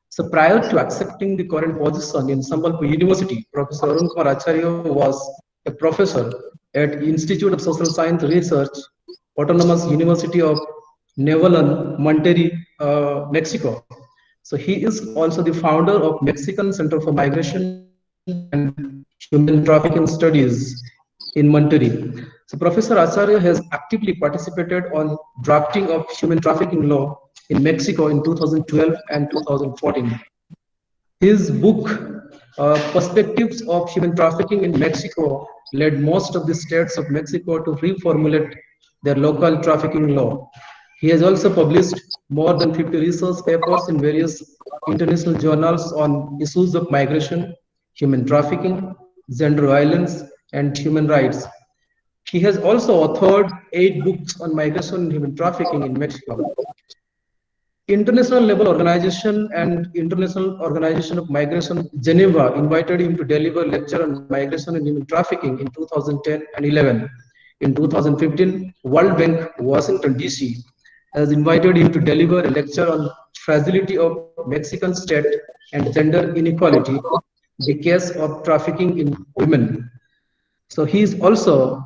So prior to accepting the current position in Sambalpur University, Professor Arun Kumar Acharya was a professor at Institute of Social Science Research, Autonomous University of Nuevo Monterrey, Mexico. So he is also the founder of Mexican Center for Migration and Human Trafficking Studies in Monterrey. So Professor Acharya has actively participated on drafting of human trafficking law in Mexico in 2012 and 2014. His book, Perspectives of Human Trafficking in Mexico, led most of the states of Mexico to reformulate their local trafficking law. He has also published more than 50 research papers in various international journals on issues of migration, human trafficking, gender violence, and human rights. He has also authored 8 books on migration and human trafficking in Mexico. International Labour Organization and International Organization of Migration, Geneva, invited him to deliver a lecture on migration and human trafficking in 2010 and 11. In 2015, World Bank, Washington, D.C., has invited him to deliver a lecture on fragility of Mexican state and gender inequality, the case of trafficking in women. So he is also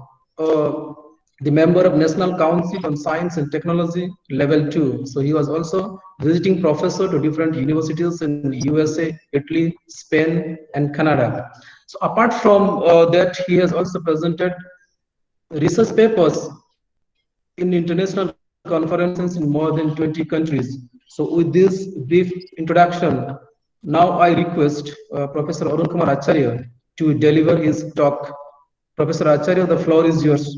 the member of National Council on Science and Technology Level 2. So he was also visiting professor to different universities in USA, Italy, Spain, and Canada. So apart from that, he has also presented research papers in international conferences in more than 20 countries. So with this brief introduction, now I request Professor Arun Kumar Acharya to deliver his talk. Professor Acharya, the floor is yours.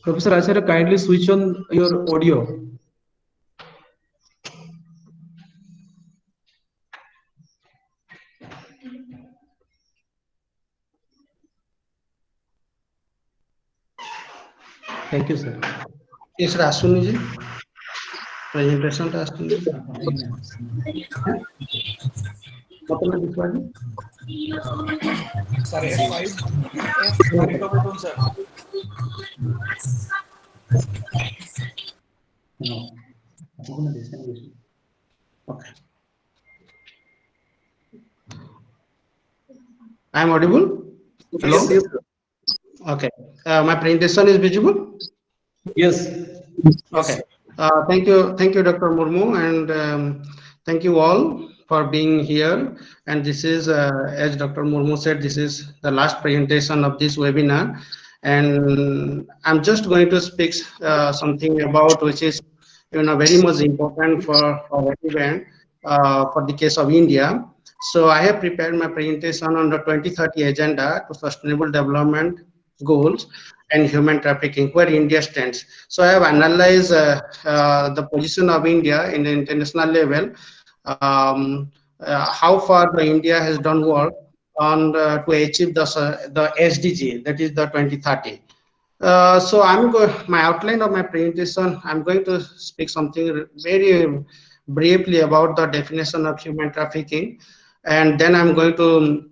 Professor Acharya, kindly switch on your audio. Thank you, sir. Yes, Rasunji. Presentation Rasunji. Sorry, F5. F5 double tone, sir. No. Okay. I am audible? Hello? Yes. Okay. My presentation is visible? Yes. Okay. Thank you, Dr. Murmu, and thank you all for being here. And this is, as Dr. Murmu said, this is the last presentation of this webinar. And I'm just going to speak something about which is, very much important for everyone, for the case of India. So I have prepared my presentation on the 2030 Agenda to Sustainable Development Goals and Human Trafficking, where India stands. So I have analyzed the position of India in the international level, how far the India has done work on to achieve the SDG, that is the 2030. So my outline of my presentation, I'm going to speak something very briefly about the definition of human trafficking, and then I'm going to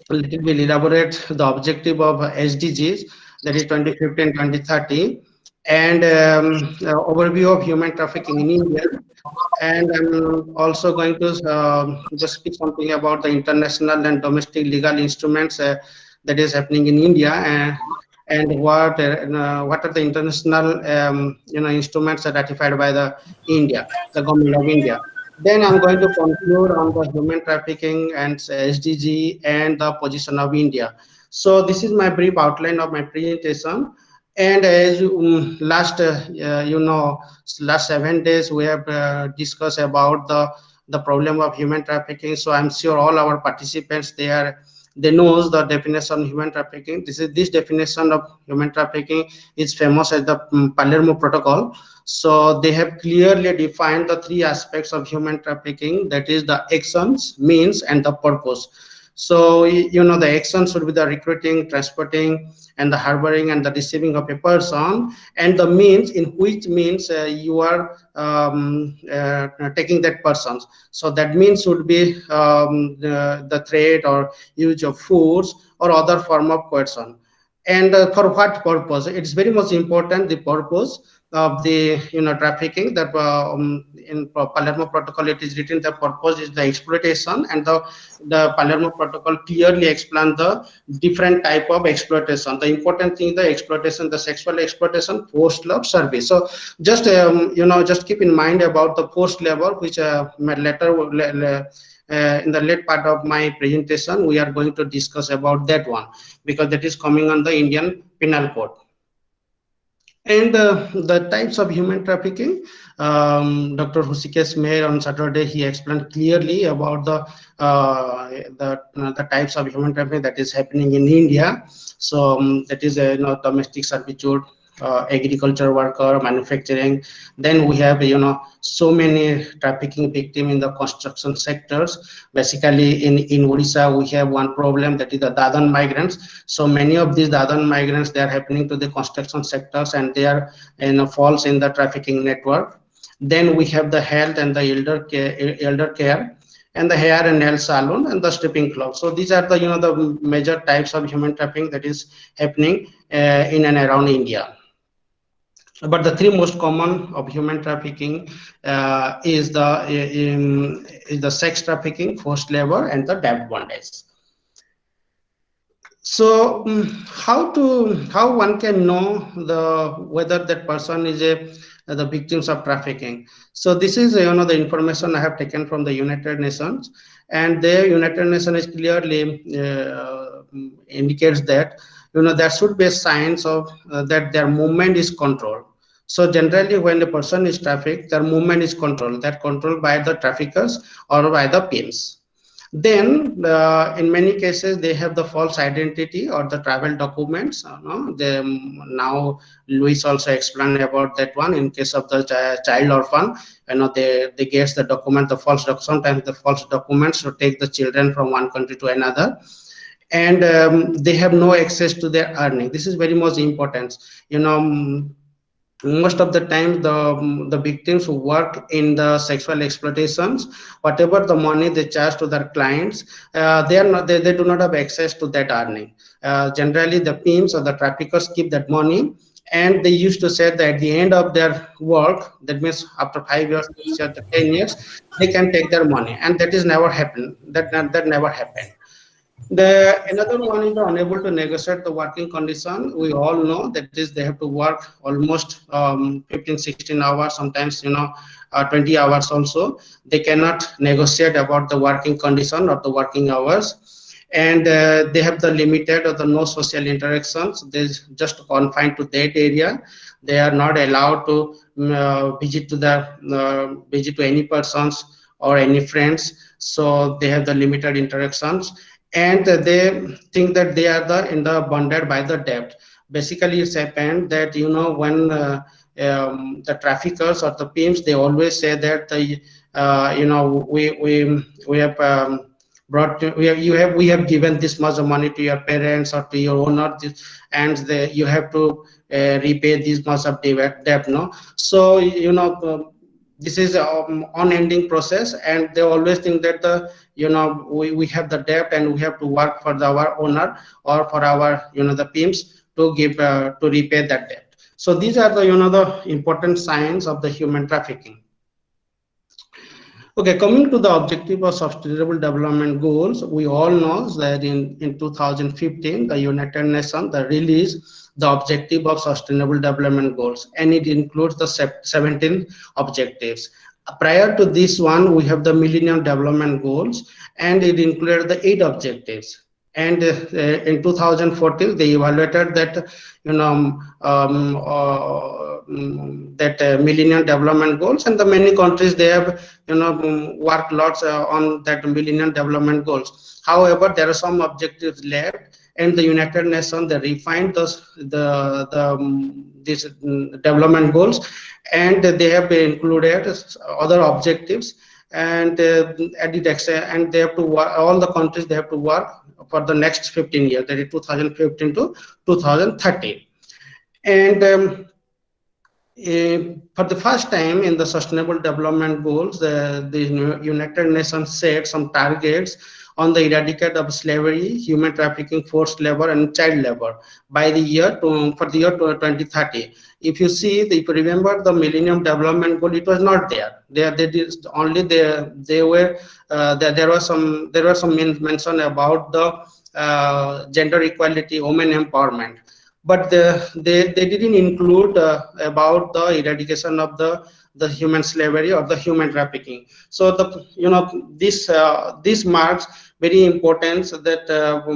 a little bit elaborate the objective of SDGs, that is 2015 2030, and overview of human trafficking in India. And I'm also going to just speak something about the international and domestic legal instruments that is happening in India, and what are the international instruments ratified by the government of India. Then I'm going to conclude on the human trafficking and SDG and the position of India. So this is my brief outline of my presentation. And as last 7 days we have discussed about the problem of human trafficking. So I'm sure all our participants they knows the definition of human trafficking. This definition of human trafficking is famous as the Palermo Protocol. So they have clearly defined the three aspects of human trafficking, that is the actions, means, and the purpose. So the actions should be the recruiting, transporting, and the harboring and the receiving of a person, and the means, in which means you are taking that person. So that means should be the threat or use of force or other form of coercion. And for what purpose? It's very much important, the purpose of the trafficking. That in Palermo Protocol it is written the purpose is the exploitation, and the Palermo Protocol clearly explains the different type of exploitation. The important thing, the exploitation, the sexual exploitation, post love, service. So just just keep in mind about the post labor, which later in the late part of my presentation we are going to discuss about that one, because that is coming on the Indian Penal Code. And the types of human trafficking, Dr. Husikesh Meher on Saturday, he explained clearly about the types of human trafficking that is happening in India. So that is a domestic servitude, agriculture worker, manufacturing. Then we have so many trafficking victims in the construction sectors. Basically in Odisha we have one problem, that is the Dadan migrants. So many of these Dadan migrants, they are happening to the construction sectors, and they are falls in the trafficking network. Then we have the health and the elder care, and the hair and nail salon, and the stripping club. So these are the the major types of human trafficking that is happening in and around India. But the three most common of human trafficking is the sex trafficking, forced labor, and the debt bondage. So how one can know whether that person is the victims of trafficking? So this is the information I have taken from the United Nations, and the United Nations is clearly indicates that there should be signs of that their movement is controlled. So generally when the person is trafficked, their movement is controlled, that controlled by the traffickers or by the pimps. Then in many cases they have the false identity or the travel documents. Now Luis also explained about that one. In case of the child orphan, they get the document, the false document. Sometimes the false documents to take the children from one country to another, and they have no access to their earning. This is very much important. Most of the time the victims who work in the sexual exploitations, whatever the money they charge to their clients, they do not have access to that earning. Generally the pimps or the traffickers keep that money, and they used to say that at the end of their work, that means after 5 years, 6 years, 10 years, they can take their money, and that is never happened. That never happened. The another one is unable to negotiate the working condition. We all know that is they have to work almost 15, 16 hours, sometimes 20 hours also. They cannot negotiate about the working condition or the working hours, and they have the limited or the no social interactions. They just confined to that area. They are not allowed to visit to any persons or any friends. So they have the limited interactions, and they think that they are bonded by the debt. Basically it's happened that when the traffickers or the pimps, they always say that we have we have given this much of money to your parents or to your owner, and you have to repay this much of debt. No, so this is unending process, and they always think that we have the debt and we have to work for our owner or for our the pimps to repay that debt. So these are the the important signs of the human trafficking. Okay, coming to the objective of sustainable development goals, we all know that in 2015 the United Nations released the objective of sustainable development goals, and it includes the 17 objectives. Prior to this one, we have the Millennium Development Goals, and it included the 8 objectives. And in 2014, they evaluated that, that Millennium Development Goals, and the many countries they have, worked lots on that Millennium Development Goals. However, there are some objectives left, and the United Nations they refined these development goals, and they have included other objectives, and and they have to work, all the countries they have to work for the next 15 years, that is 2015 to 2030. And for the first time in the Sustainable Development Goals, the United Nations set some targets on the eradicate of slavery, human trafficking, forced labor, and child labor by the year for the year 2030. If you see, if you remember the Millennium Development Goal, it was not there. There was some mention about the gender equality, women empowerment, but they didn't include about the eradication of the human slavery or the human trafficking. So this marks very important that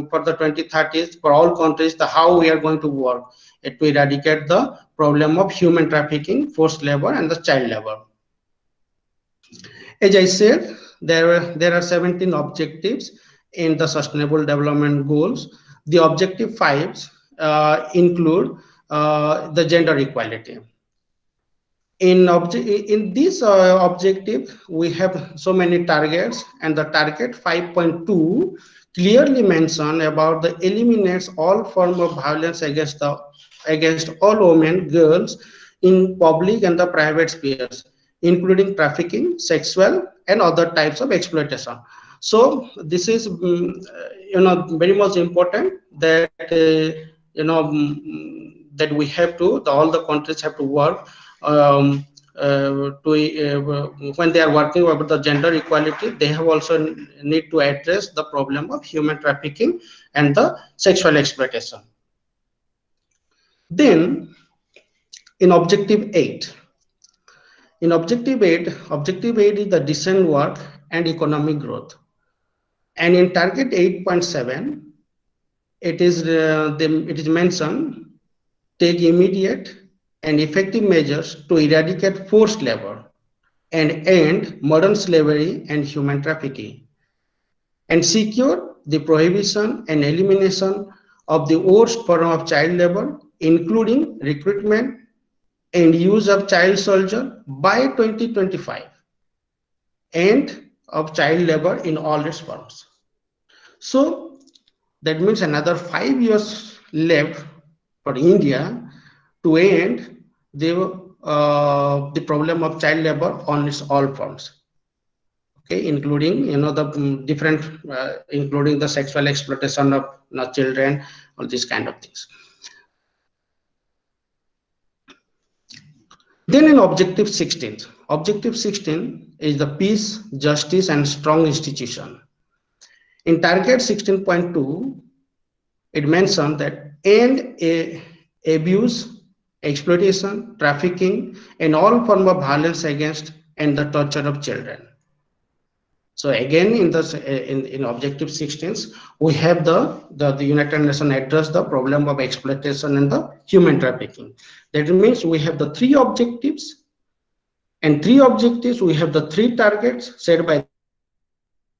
for the 2030s for all countries, how we are going to work to eradicate the problem of human trafficking, forced labor, and the child labor. As I said, there are 17 objectives in the Sustainable Development Goals. The objective 5 include the gender equality. In this objective, we have so many targets, and the target 5.2 clearly mention about the eliminates all form of violence against all women, girls in public and the private spheres, including trafficking, sexual, and other types of exploitation. So this is very much important that that we have to all the countries have to work when they are working about the gender equality. They have also need to address the problem of human trafficking and the sexual exploitation. Then in objective 8 is the decent work and economic growth, and in target 8.7 it is mentioned take immediate and effective measures to eradicate forced labor and end modern slavery and human trafficking, and secure the prohibition and elimination of the worst form of child labor, including recruitment and use of child soldier by 2025, end of child labor in all its forms. So that means another 5 years left for India to end the problem of child labor on its all forms. Okay, including the different including the sexual exploitation of children, all these kind of things. Then in objective 16 is the peace, justice, and strong institution. In target 16.2 it mentioned that end abuse, exploitation, trafficking, and all form of violence against and the torture of children. So again, in objective 16, we have the United Nations address the problem of exploitation and the human trafficking. That means we have the 3 objectives, and 3 objectives we have the 3 targets set by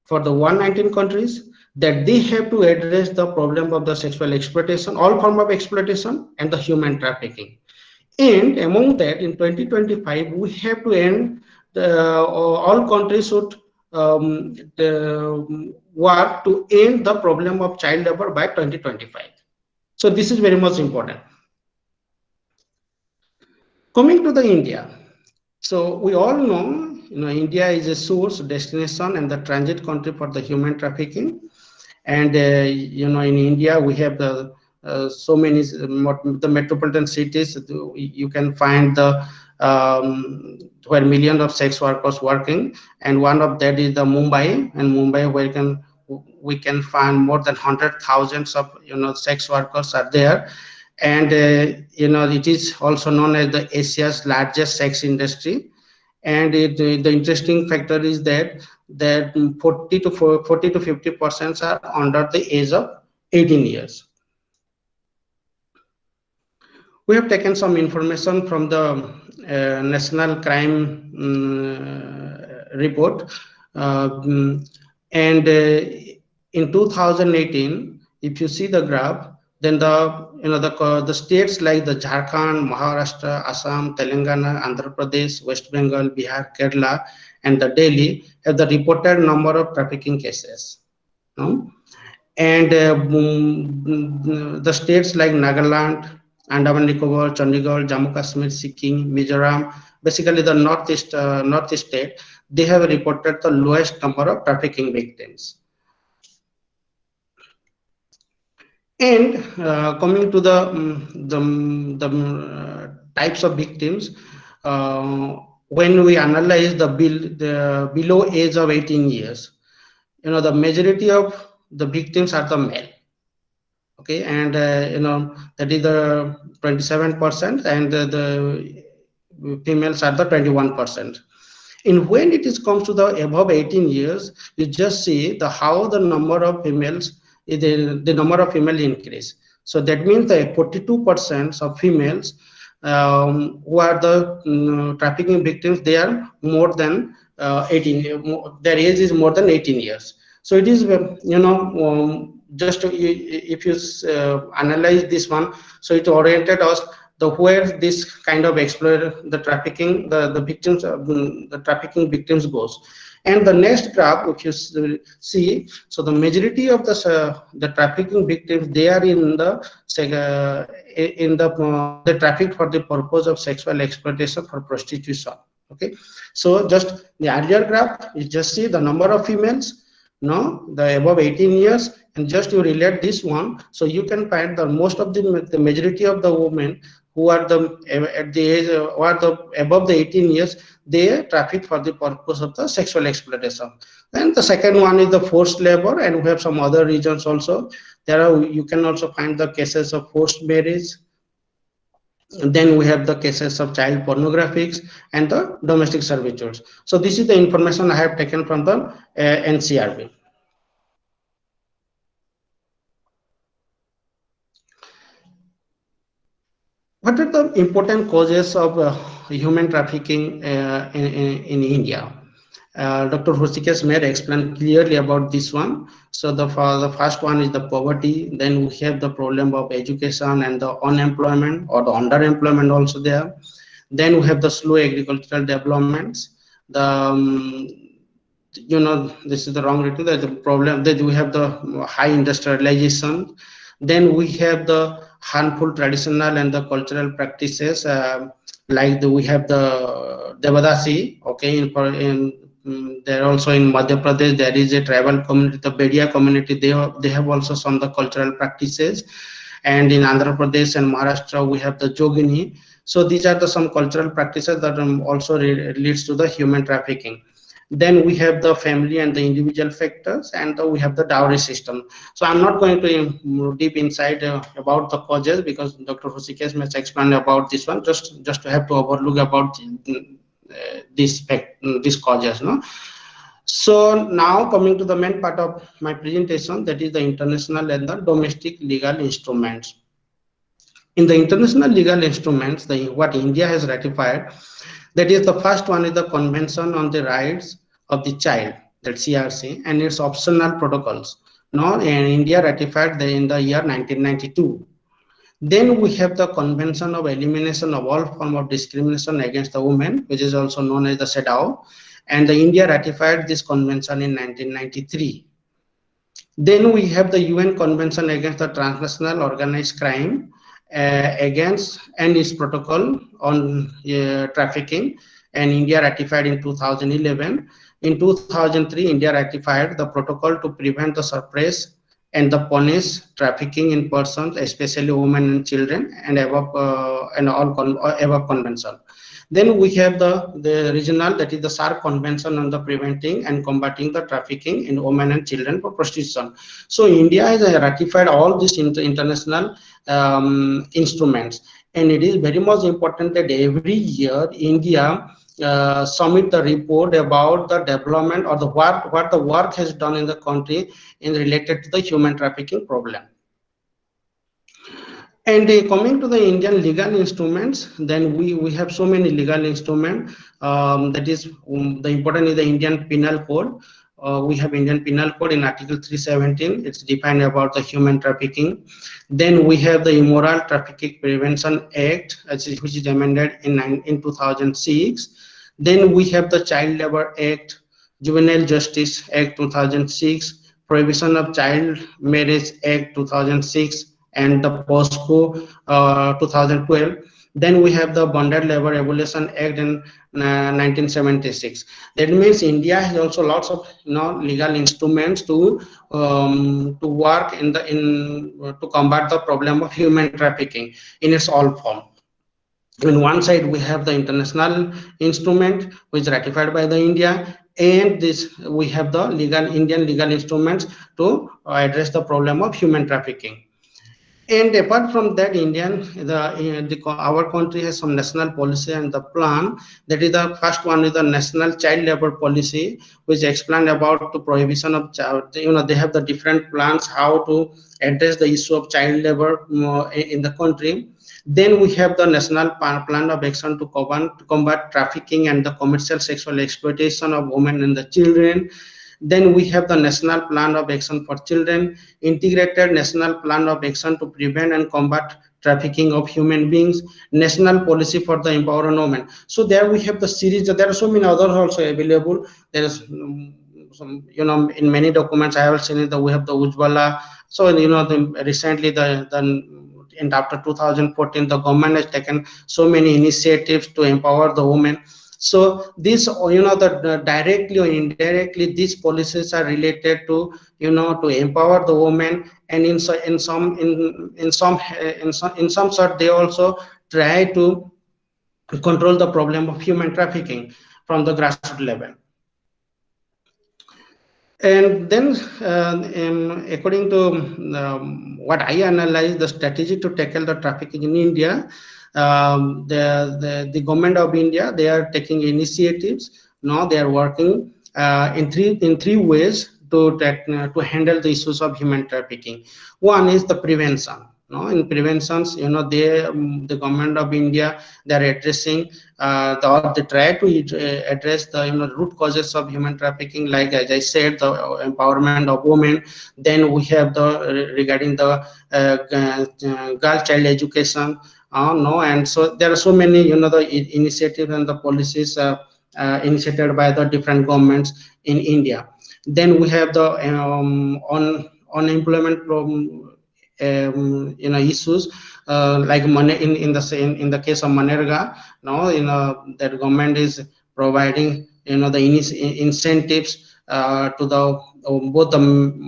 for the 119 countries that they have to address the problem of the sexual exploitation, all form of exploitation, and the human trafficking. And among that, in 2025, we have to end all countries should work to end the problem of child labor by 2025. So this is very much important. Coming to the India, so we all know, India is a source, destination, and the transit country for the human trafficking. And in India we have the so many the metropolitan cities. You can find the where millions of sex workers working, and one of that is the Mumbai, and Mumbai where we can find more than 100,000 of sex workers are there, and it is also known as the Asia's largest sex industry, And the interesting factor is that 40 to 50% are under the age of 18 years. We have taken some information from the National Crime Report, and in 2018, if you see the graph, then the states like the Jharkhand, Maharashtra, Assam, Telangana, Andhra Pradesh, West Bengal, Bihar, Kerala, and the Delhi have the reported number of trafficking cases. No? And the states like Nagaland, Andaman Nicobar, Chandigarh, Jammu Kashmir, Sikkim, Mizoram, basically the northeast state, they have reported the lowest number of trafficking victims. And coming to the types of victims, when we analyze the below age of 18 years, the majority of the victims are the male. Okay, and that is the 27%, and the females are the 21%. And when it comes to the above 18 years, you just see how the number of females, the number of female increase. So that means that 42% of females who are the trafficking victims, they are more than 18. Their age is more than 18 years. So it is, just if you analyze this one, so it oriented us where this kind of explore the trafficking, the victims, the trafficking victims goes. And the next graph, if you see, so the majority of the trafficking victims, they are in the traffic for the purpose of sexual exploitation for prostitution. Okay, so just the earlier graph, you just see the number of females, the above 18 years, and just you relate this one, so you can find that most of the majority of the women who are at the age or above the 18 years, they traffic for the purpose of the sexual exploitation. Then the second one is the forced labor, and we have some other regions also. You can also find the cases of forced marriage. And then we have the cases of child pornographics and the domestic servitudes. So this is the information I have taken from the NCRB. What are the important causes of human trafficking in India? Dr. Hrusikesh may explain clearly about this one. So the first one is the poverty. Then we have the problem of education and the unemployment or the underemployment also there. Then we have the slow agricultural developments. This is the wrong written. There's the problem that we have the high industrialization. Then we have the harmful traditional and the cultural practices, like we have the Devadasi. Okay, there also in Madhya Pradesh there is a tribal community, the Bedia community. They have also some of the cultural practices, and in Andhra Pradesh and Maharashtra we have the Jogini. So these are some cultural practices that also leads to the human trafficking. Then we have the family and the individual factors, and we have the dowry system. So I'm not going to deep inside about the causes, because Dr. Hrusikesh may explain about this one. Just to have to overlook about these causes. So now coming to the main part of my presentation, that is the international and the domestic legal instruments. In the international legal instruments, what India has ratified, that is the first one is the Convention on the Rights of the Child, that CRC, and its optional protocols. And India ratified in the year 1992. Then we have the Convention of Elimination of All Form of Discrimination Against the Women, which is also known as the CEDAW, and India ratified this convention in 1993. Then we have the UN Convention Against the Transnational Organized Crime against and its protocol on trafficking, and India ratified in 2011. In 2003, India ratified the protocol to prevent the suppress and the punish trafficking in persons, especially women and children, and above convention. Then we have the regional, that is the SARC Convention on the preventing and combating the trafficking in women and children for prostitution. So India has ratified all these international instruments, and it is very much important that every year India submit the report about the development or the what the work has done in the country in related to the human trafficking problem. And coming to the Indian legal instruments, then we have so many legal instruments. That is, the important is the Indian Penal Code. We have Indian Penal Code in Article 317. It's defined about the human trafficking. Then we have the Immoral Trafficking Prevention Act, which is amended in 2006. Then we have the Child Labor Act, Juvenile Justice Act 2006, Prohibition of Child Marriage Act 2006, and the POSCO 2012. Then we have the Bonded Labor Abolition Act in 1976. That means India has also lots of legal instruments to work to combat the problem of human trafficking in its all form. On one side we have the international instrument which is ratified by the India, and this we have the Indian legal instruments to address the problem of human trafficking. And apart from that, our country has some national policy and the plan. That is, the first one is the national child labor policy, which explained about the prohibition of child. They have the different plans how to address the issue of child labor in the country. Then we have the national plan of action to combat trafficking and the commercial sexual exploitation of women and the children. Then we have the National Plan of Action for Children, Integrated National Plan of Action to prevent and combat trafficking of human beings, National Policy for the Empowerment of Women. So there we have the series. There are so many others also available. There is some, in many documents I have seen that we have the Ujjwala. So recently and after 2014, the government has taken so many initiatives to empower the women. So this, directly or indirectly, these policies are related to, to empower the women, and in some sort, they also try to control the problem of human trafficking from the grassroots level. And then, according to what I analyze, the strategy to tackle the trafficking in India, the government of India, they are taking initiatives. Now they are working in three ways to handle the issues of human trafficking. One is the prevention. In preventions, the government of India, they are addressing they try to address the root causes of human trafficking, like as I said, the empowerment of women. Then we have the regarding the girl child education. And so there are so many the initiatives and the policies initiated by the different governments in India. Then we have the unemployment problem, issues like money in the case of Manerga. That government is providing the incentives to the both the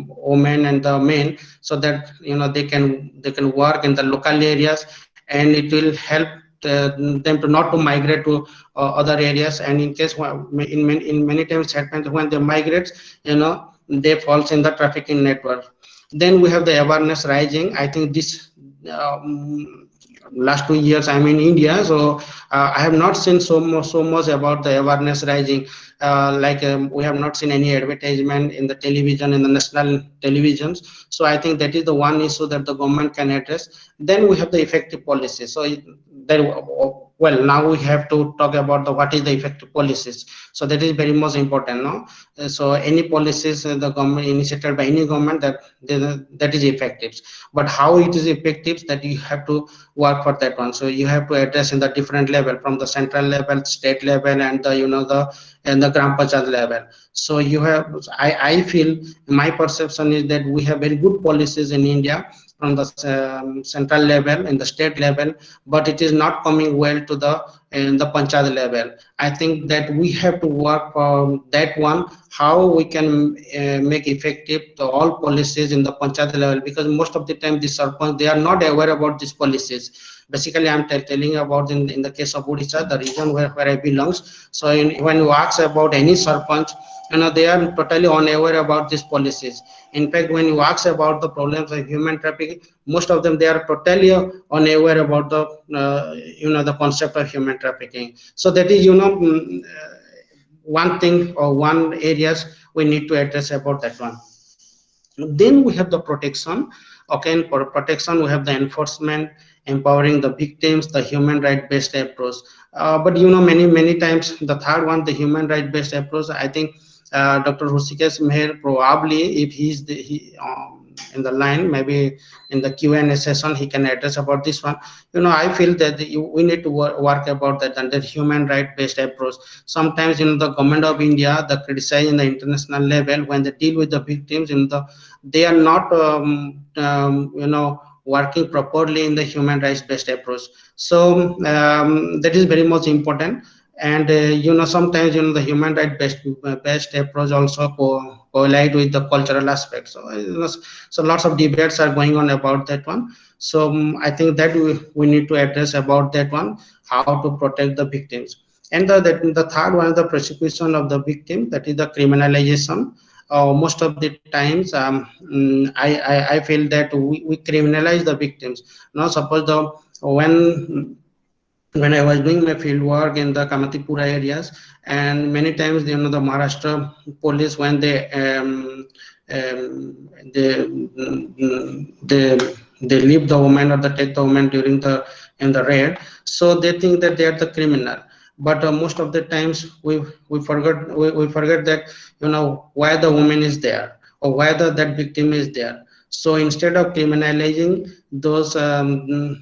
women and the men, so that they can work in the local areas, and it will help them to not to migrate to other areas. And in case in many times happens when they migrate, they falls in the trafficking network. Then we have the awareness rising. I think this last 2 years I'm in India, so I have not seen so much about the awareness rising. We have not seen any advertisement in the television, in the national televisions. So I think that is the one issue that the government can address. Then we have the effective policy. So now we have to talk about what is the effective policies. So that is very much important. So any policies the government initiated by any government, that is effective. But how it is effective, that you have to work for that one. So you have to address in the different level, from the central level, state level, and the Gram Panchayat level. So you have, I feel, my perception is that we have very good policies in India from the central level and the state level, but it is not coming well to the panchayat level. I think that we have to work on that one, how we can make effective all policies in the panchayat level, because most of the time the sarpanch, they are not aware about these policies. Basically, I'm telling about in the case of Odisha, the region where I belongs. So when you ask about any sarpanch, they are totally unaware about these policies. In fact, when you ask about the problems of human trafficking, most of them, they are totally unaware about the the concept of human trafficking. So that is one thing or one areas we need to address about that one. Then we have the protection. Okay, and for protection we have the enforcement, empowering the victims, the human right based approach. But many times the third one, the human right based approach, I think Dr. Hrusikesh Meher, probably if in the line, maybe in the Q&A session he can address about this one. I feel that we need to work about that, and that human right based approach. Sometimes the government of India, the criticize in the international level when they deal with the victims, they are not working properly in the human rights based approach. So that is very much important. And sometimes the human right based approach also collide with the cultural aspect. So so lots of debates are going on about that one. So I think that we need to address about that one, how to protect the victims. And the third one is the prosecution of the victim, that is the criminalization. Most of the times I feel that we criminalize the victims. Now suppose when I was doing my field work in the Kamatipura areas, and many times the Maharashtra police, when they leave the woman or they take the woman during the raid, so they think that they are the criminal. But most of the times we forget that why the woman is there, or why that victim is there. So instead of criminalizing those her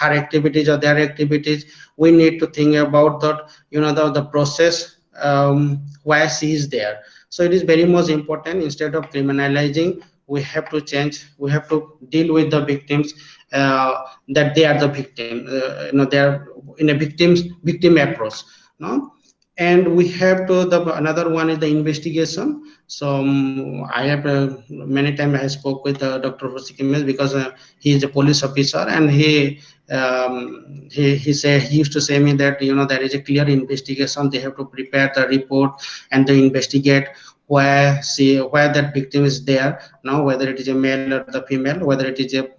activities or their activities, we need to think about that the process why she is there. So it is very much important. Instead of criminalizing, we have to change. We have to deal with the victims, that they are the victim. They are in a victim approach. No. And we have to another one is the investigation. So I have many times I spoke with Dr. Hrusikesh, because he is a police officer, and he used to say me that there is a clear investigation. They have to prepare the report and they investigate where that victim is there now, whether it is a male or the female, whether it is a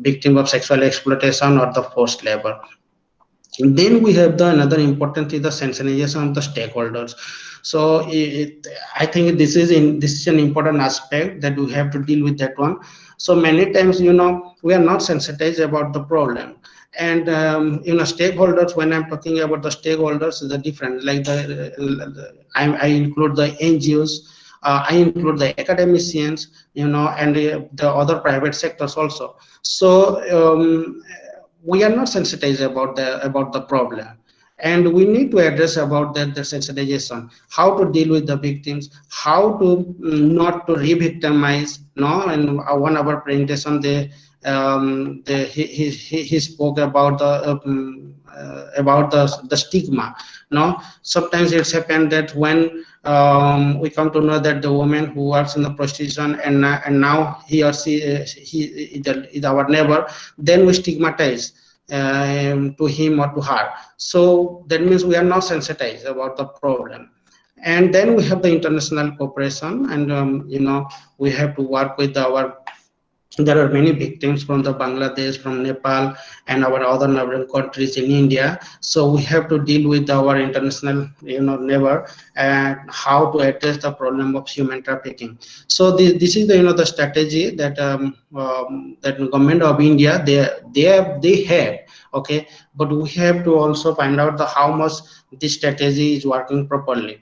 victim of sexual exploitation or the forced labor. Then we have another important is the sensitization of the stakeholders. So I think this is an important aspect that we have to deal with that one. So many times we are not sensitized about the problem. And stakeholders, when I'm talking about the stakeholders, is the different, like I include the NGOs, I include the academicians, and the other private sectors also. So we are not sensitized about the problem, and we need to address about the sensitization, how to deal with the victims, how to not to re-victimize. And one of our presentation, he spoke about the stigma. Sometimes it's happened that when we come to know that the woman who works in the prostitution, and now he or she is our neighbor, then we stigmatize to him or to her. So that means we are not sensitized about the problem. And then we have the international cooperation, and we have to work with there are many victims from the Bangladesh, from Nepal, and our other neighboring countries in India. So we have to deal with our international, neighbor, and how to address the problem of human trafficking. So this is the strategy that that government of India they have. Okay, but we have to also find out how much this strategy is working properly.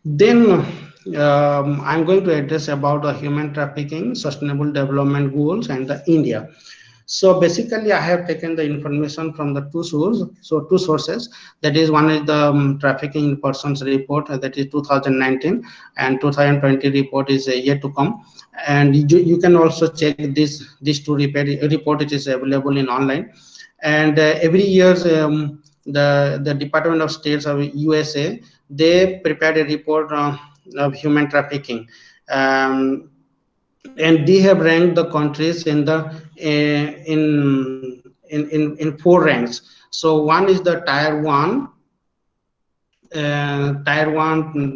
Then I'm going to address about the human trafficking, sustainable development goals, and the India. So basically, I have taken the information from the two sources. That is, one is the trafficking in persons report, that is 2019, and 2020 report is yet to come. And you can also check these two report. It is available in online. And every year, the Department of States of USA, they prepared a report of human trafficking, and they have ranked the countries in the in four ranks. So one is the tier 1,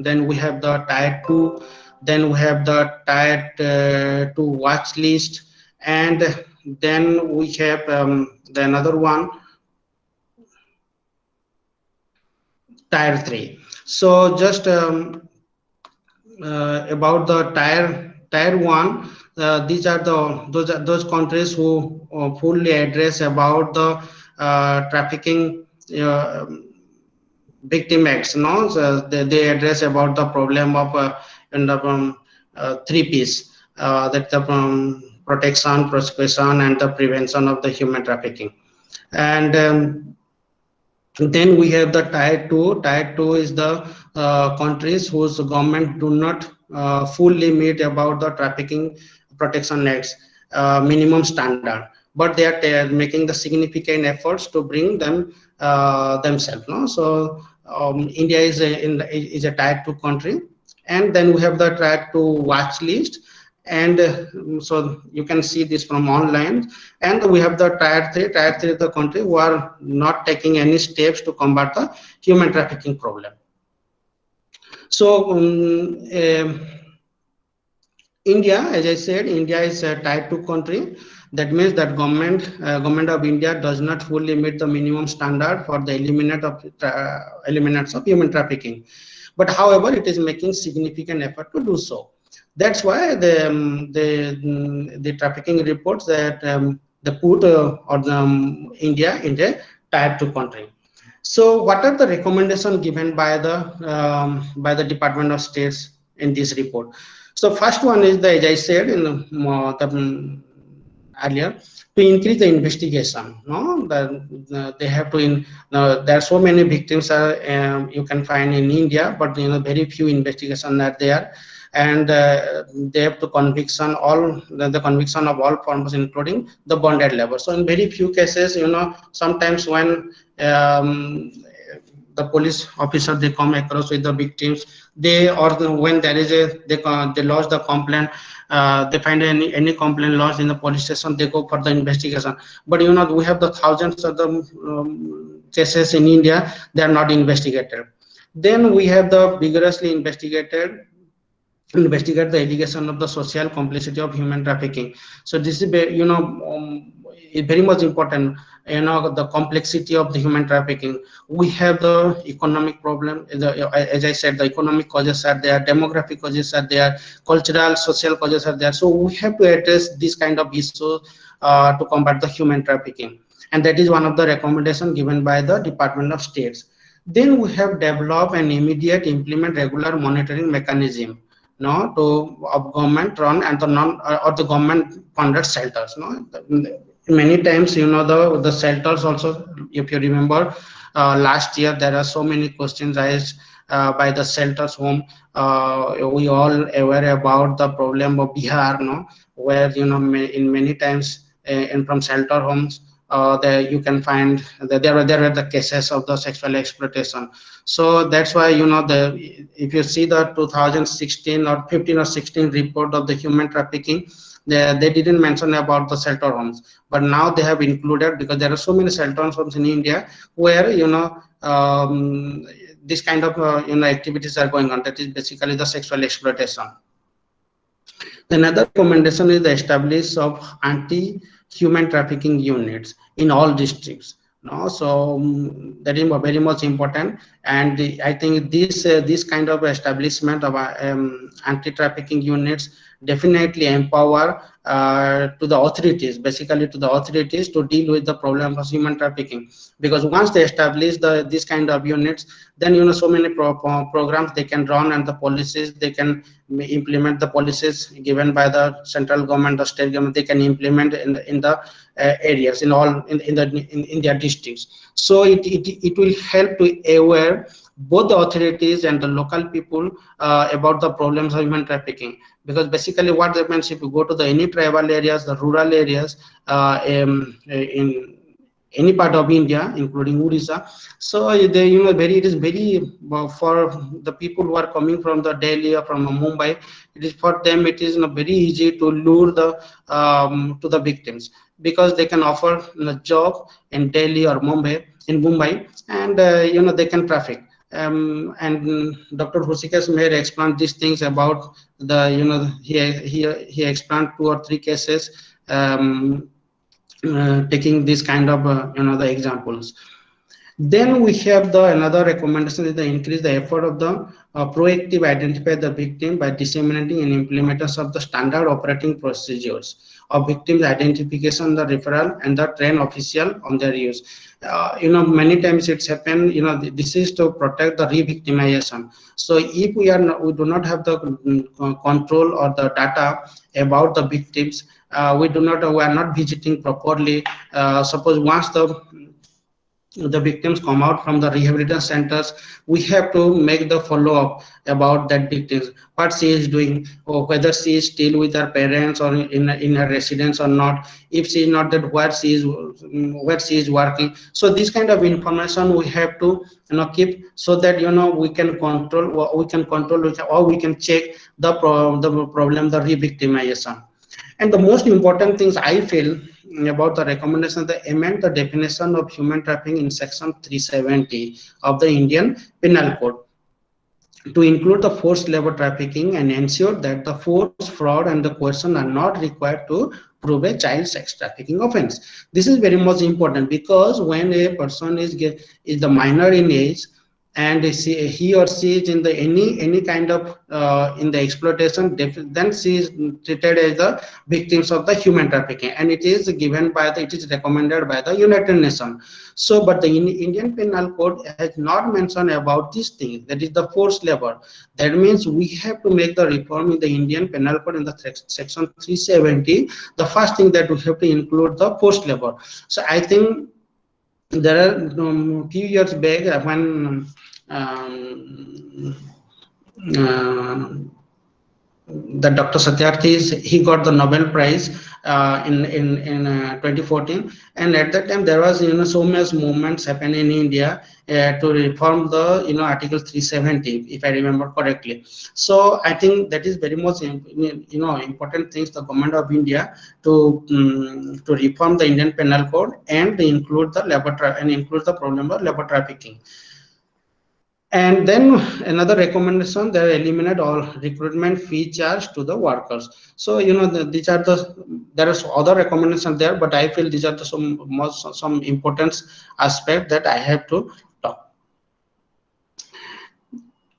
then we have the tier 2, then we have the tier 2 watch list, and then we have the another one, tier 3. So just about the tier 1, these are those countries who fully address about the trafficking victim acts. No, so they address about the problem of in the three P's, that the protection, prosecution, and the prevention of the human trafficking. And then we have the tier 2. Tier 2 is the countries whose government do not fully meet about the trafficking protection acts minimum standard, but they are making the significant efforts to bring them themselves. No, so India is a tier 2 country, and then we have the tier 2 watch list, and so you can see this from online. And we have the tier 3. Tier 3 is the country who are not taking any steps to combat the human trafficking problem. So India, as I said, India is a tier 2 country. That means that government of India does not fully meet the minimum standard for the elimination of human trafficking. But however, it is making significant effort to do so. That's why the trafficking reports that they put India in a tier 2 country. So what are the recommendations given by the Department of States in this report? So first one is, as I said in earlier, to increase the investigation. No, they have to. There are so many victims you can find in India, but very few investigations are there, and they have to conviction all the conviction of all forms, including the bonded labor. So in very few cases, sometimes when the police officer they come across with the victims, when there is they lodge the complaint, they find any complaint lodged in the police station, they go for the investigation. But we have the thousands of the cases in India, they are not investigated. Then we have the vigorously investigate the allegation of the social complicity of human trafficking. So this is very much important. The complexity of the human trafficking. We have the economic problem. As I said, the economic causes are there, demographic causes are there, cultural, social causes are there. So we have to address this kind of issues to combat the human trafficking, and that is one of the recommendations given by the Department of States. Then we have developed an immediate implement regular monitoring mechanism of government run and the non or the government funded shelters. Many times the shelters also, if you remember, last year there are so many questions raised by the shelters home. We all aware about the problem of Bihar, where in many times in from shelter homes there you can find that there were the cases of the sexual exploitation. So that's why if you see the 2016 or 15 or 16 report of the human trafficking, they didn't mention about the shelter homes, but now they have included, because there are so many shelter homes in India where this kind of activities are going on. That is basically the sexual exploitation. Another recommendation is the establishment of anti-human trafficking units in all districts. So that is very much important, and I think this kind of establishment of anti-trafficking units definitely empower to the authorities, basically to the authorities, to deal with the problem of human trafficking. Because once they establish this kind of units, then so many programs they can run, and the policies they can implement, the policies given by the central government or state government, they can implement in the areas, in their districts. So it will help to aware both the authorities and the local people about the problems of human trafficking. Because basically what happens, if you go to any tribal areas, the rural areas in any part of India, including Odisha, so it is very for the people who are coming from the Delhi or from Mumbai, it is for them, it is very easy to lure to the victims, because they can offer a job in Delhi or Mumbai, and they can traffic. and Dr. Husikas may explain these things about the, he explained 2 or 3 cases, taking this kind of the examples. Then we have the another recommendation is to increase the effort of the proactive identify the victim by disseminating and implementation of the standard operating procedures of victims identification, the referral, and the train official on their use. Many times it's happened. This is to protect the re-victimization. So if we do not have the control or the data about the victims, we are not visiting properly. Suppose once the victims come out from the rehabilitation centers, we have to make the follow-up about that victims, what she is doing, or whether she is still with her parents or in her residence or not. If she is not, that where she is working. So this kind of information we have to keep, so that we can control, or we can check the problem, the re-victimization. And the most important things I feel about the recommendation, they amend the definition of human trafficking in section 370 of the Indian Penal Code to include the forced labor trafficking and ensure that the force, fraud, and the coercion are not required to prove a child sex trafficking offense. This is very much important, because when a person is the minor in age, and he or she is in the any kind of in the exploitation, then she is treated as the victims of the human trafficking, and it is recommended by the United Nations. So but the Indian Penal Code has not mentioned about this thing, that is the forced labor. That means we have to make the reform in the Indian Penal Code in the section 370. The first thing that we have to include the forced labor. So I think there are few years back when the Dr. Satyarthi, he got the Nobel Prize in 2014, and at that time there was so much movements happening in India to reform the Article 370, if I remember correctly. So I think that is very much important things the government of India to reform the Indian Penal Code and include the problem of labor trafficking. And then another recommendation, they eliminate all recruitment fee charge to the workers. So these are there is other recommendations there, but I feel these are some important aspect that I have to talk.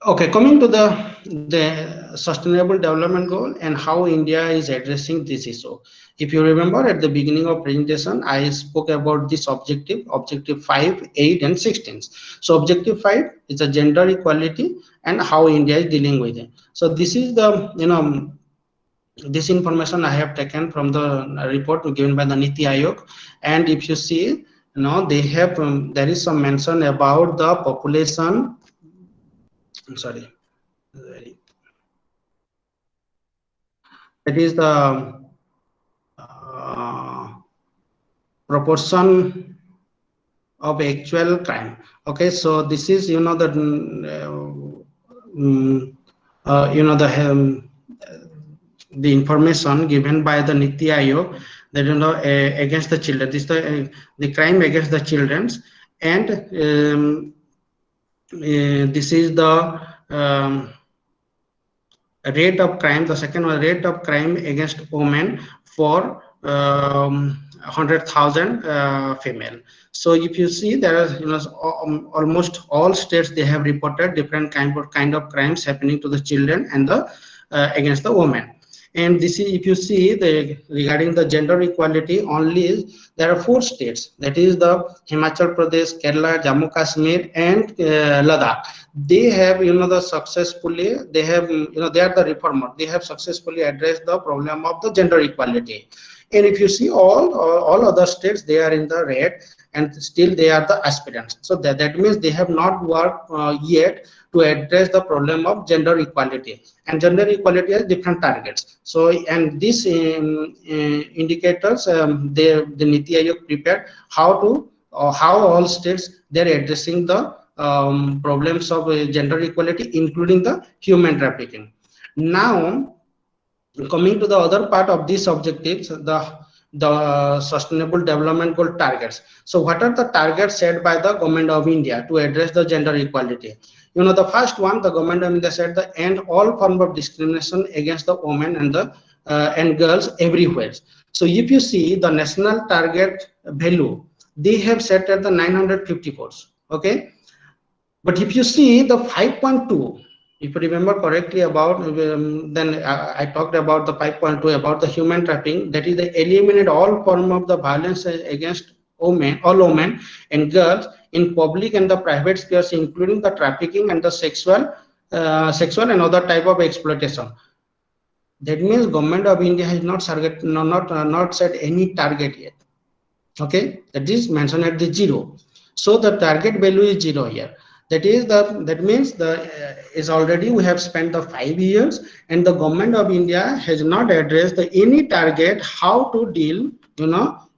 Okay, coming to the Sustainable Development Goal and how India is addressing this issue. If you remember at the beginning of presentation, I spoke about this objective 5, 8, and 16. So objective 5 is the gender equality and how India is dealing with it. So this is the this information I have taken from the report given by the Niti Aayog, and if you see, they have there is some mention about the population. I'm sorry. That is the proportion of actual crime. Okay, so this is the information given by the Niti Aayog that against the children. This is the crime against the children, and this is the rate of crime. The second one, rate of crime against women for 100,000 female. So if you see, there are almost all states, they have reported different kind of crimes happening to the children and the against the women. And this is, if you see regarding the gender equality, only there are 4 states, that is the Himachal Pradesh, Kerala, Jammu Kashmir, and Ladakh. They have the successfully, they have they are the reformer, they have successfully addressed the problem of the gender equality. And if you see all other states, they are in the red, and still they are the aspirants. So that means they have not worked yet to address the problem of gender equality. And gender equality has different targets. So, and these indicators, the Niti Aayog prepared how all states, they're addressing the problems of gender equality, including the human trafficking. Now, coming to the other part of these objectives, the Sustainable Development Goal targets. So what are the targets set by the government of India to address the gender equality? The first one, the government of India said the end all form of discrimination against the women and the and girls everywhere. So if you see the national target value, they have set at the 954. Okay, but if you see the 5.2, if you remember correctly about, then I talked about the 5.2 about the human trafficking, that is the eliminate all form of the violence against women, all women and girls in public and the private spheres, including the trafficking and the sexual and other type of exploitation. That means government of India has not set any target yet. Okay, that is mentioned at the 0. So the target value is 0 here. That means is already we have spent the 5 years and the government of India has not addressed any target how to deal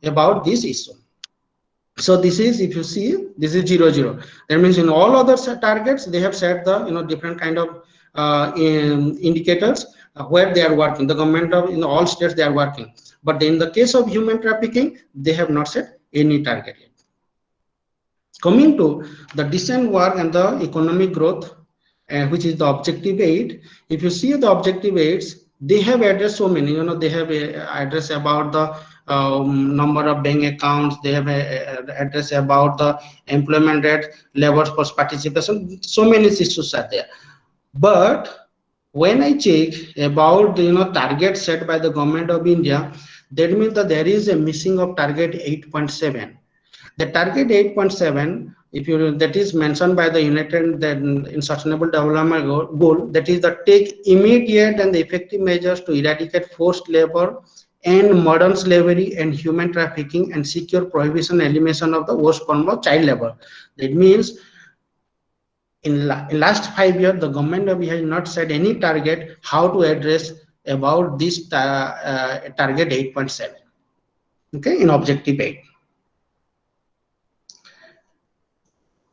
about this issue. So this is, if you see, this is 0 0. That means in all other targets they have set the different kind of indicators where they are working. The government of in all states they are working, but in the case of human trafficking they have not set any target yet. Coming to the decent work and the economic growth, which is the objective 8. If you see the objective 8s, they have addressed so many. They have addressed about the number of bank accounts. They have addressed about the employment rate, labor force participation. So many issues are there. But when I check about the target set by the government of India, that means that there is a missing of target 8.7. The target 8.7, that is mentioned by the United in Sustainable Development Goal, that is the take immediate and effective measures to eradicate forced labor and modern slavery and human trafficking and secure prohibition and elimination of the worst form of child labor. That means in last 5 years, the government of India has not set any target how to address about this target 8.7. Okay, in objective 8.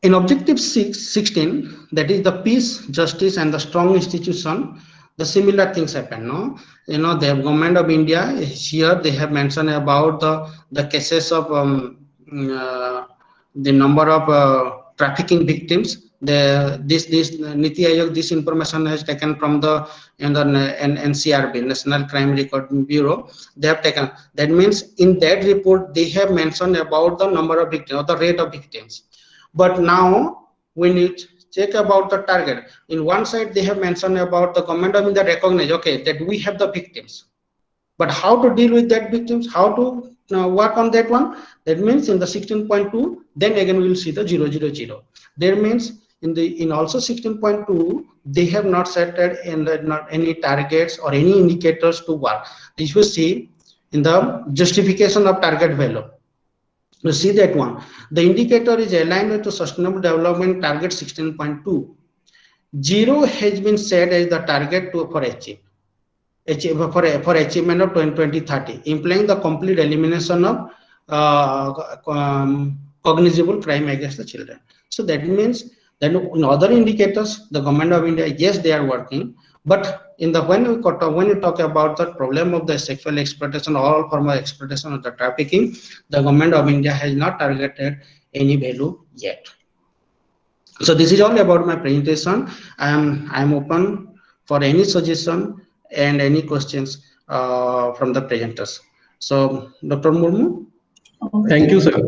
In objective 16, that is the peace, justice, and the strong institution, the similar things happen. The government of India here they have mentioned about the cases of the number of trafficking victims. This Niti Aayog, this information has taken from the NCRB, National Crime Record Bureau. They have taken. That means in that report they have mentioned about the number of victims or the rate of victims. But now when you check about the target, in one side they have mentioned about the government of India recognize, okay, that we have the victims, but how to deal with that victims, how to work on that one. That means in the 16.2, then again we will see the 0 0 0. That means in also 16.2 they have not set not any targets or any indicators to work. If you see in the justification of target value, you see that one, the indicator is aligned with the Sustainable Development Target 16.2. 0 has been set as the target for achievement of 2030, implying the complete elimination of cognizable crime against the children. So that means that in other indicators, the government of India, yes, they are working, but when you talk about the problem of the sexual exploitation, all form of exploitation of the trafficking, the government of India has not targeted any value yet. So this is all about my presentation. I'm open for any suggestion and any questions from the presenters. So Dr. Murmu. Thank you, sir.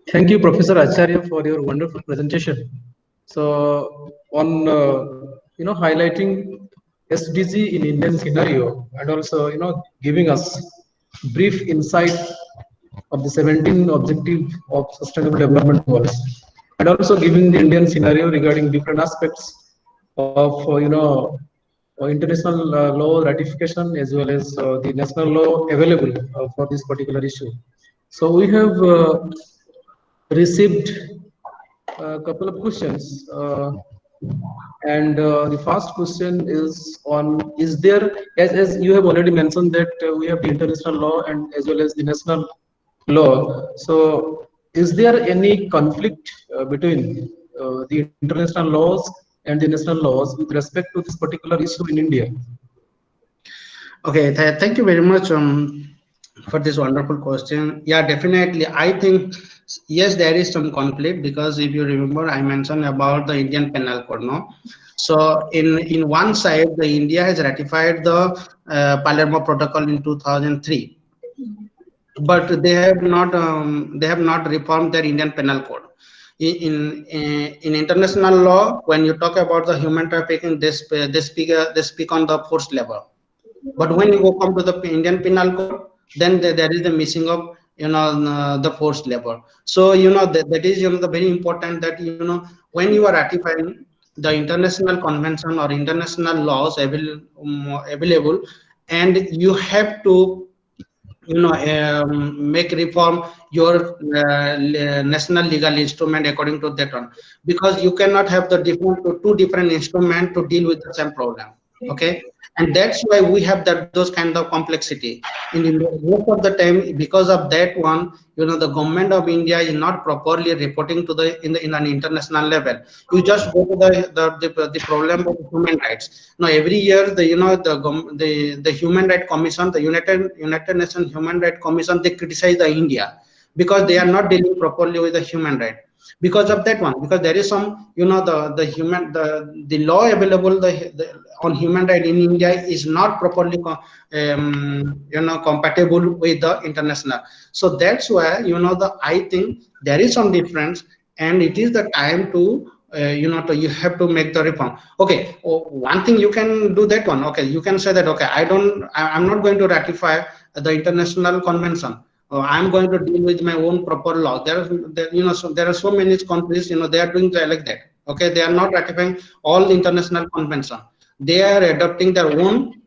Thank you, Professor Acharya, for your wonderful presentation. So on highlighting SDG in Indian scenario and also giving us brief insight of the 17 objective of Sustainable Development Goals, and also giving the Indian scenario regarding different aspects of international law ratification as well as the national law available for this particular issue. So we have received a couple of questions, and the first question is on: is there, as you have already mentioned that we have the international law and as well as the national law. So is there any conflict between the international laws and the national laws with respect to this particular issue in India? Okay, thank you very much. for this wonderful question. Yeah, definitely. I think yes, there is some conflict because if you remember, I mentioned about the Indian Penal Code, no? So in one side, the India has ratified the Palermo Protocol in 2003, but they have not reformed their Indian Penal Code. In international law, when you talk about the human trafficking, they speak on the forced labor. But when you go come to the Indian Penal Code, then there is the missing of the forced labor. So that is the very important that when you are ratifying the international convention or international laws available, and you have to make reform your national legal instrument according to that one, because you cannot have the two different instruments to deal with the same problem. Okay, and that's why we have those kind of complexity in India most of the time. Because of that one, the government of India is not properly reporting to the in an international level. You just go to the problem of human rights. Now every year the Human Rights Commission, the United Nations Human Rights Commission, they criticize the India because they are not dealing properly with the human right. Because of that one, because there is some the law available on human right in India is not properly compatible with the international. So that's why I think there is some difference, and it is the time to you have to make the reform. Okay, one thing you can do that one. Okay, you can say that, okay, I'm not going to ratify the international convention. I'm going to deal with my own proper law. There are so many countries, they are doing like that. Okay, they are not ratifying all the international convention. They are adopting their own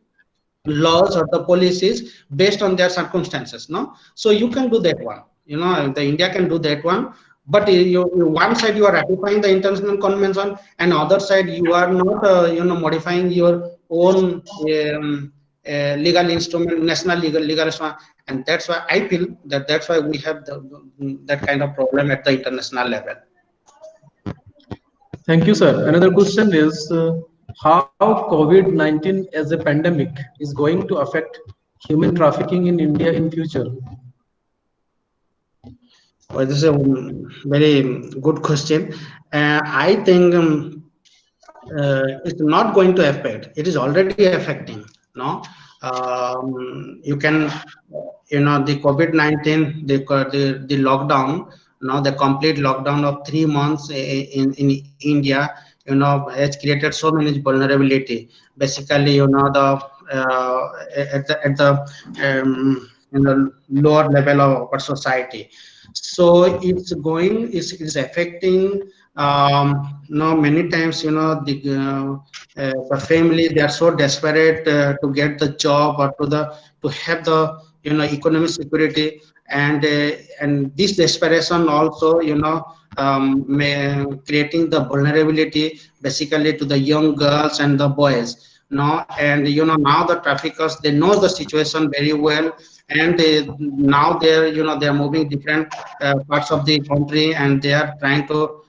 laws or the policies based on their circumstances. No, so you can do that one. The India can do that one. But one side you are ratifying the international convention, and other side you are not, modifying your own legal instrument, national legal instrument, and that's why I feel that's why we have that kind of problem at the international level. Thank you, sir. Another question is how COVID-19 as a pandemic is going to affect human trafficking in India in future? Well, this is a very good question. I think it's not going to affect. It is already affecting. No, you can, the COVID-19, the lockdown, the complete lockdown of 3 months in India, has created so many vulnerability. Basically, the lower level of our society. So it's affecting, many times, the family, they are so desperate to get the job or to have the economic security, and this desperation also creating the vulnerability basically to the young girls and the boys. No, and now the traffickers, they know the situation very well, and now they're moving different parts of the country, and they are trying to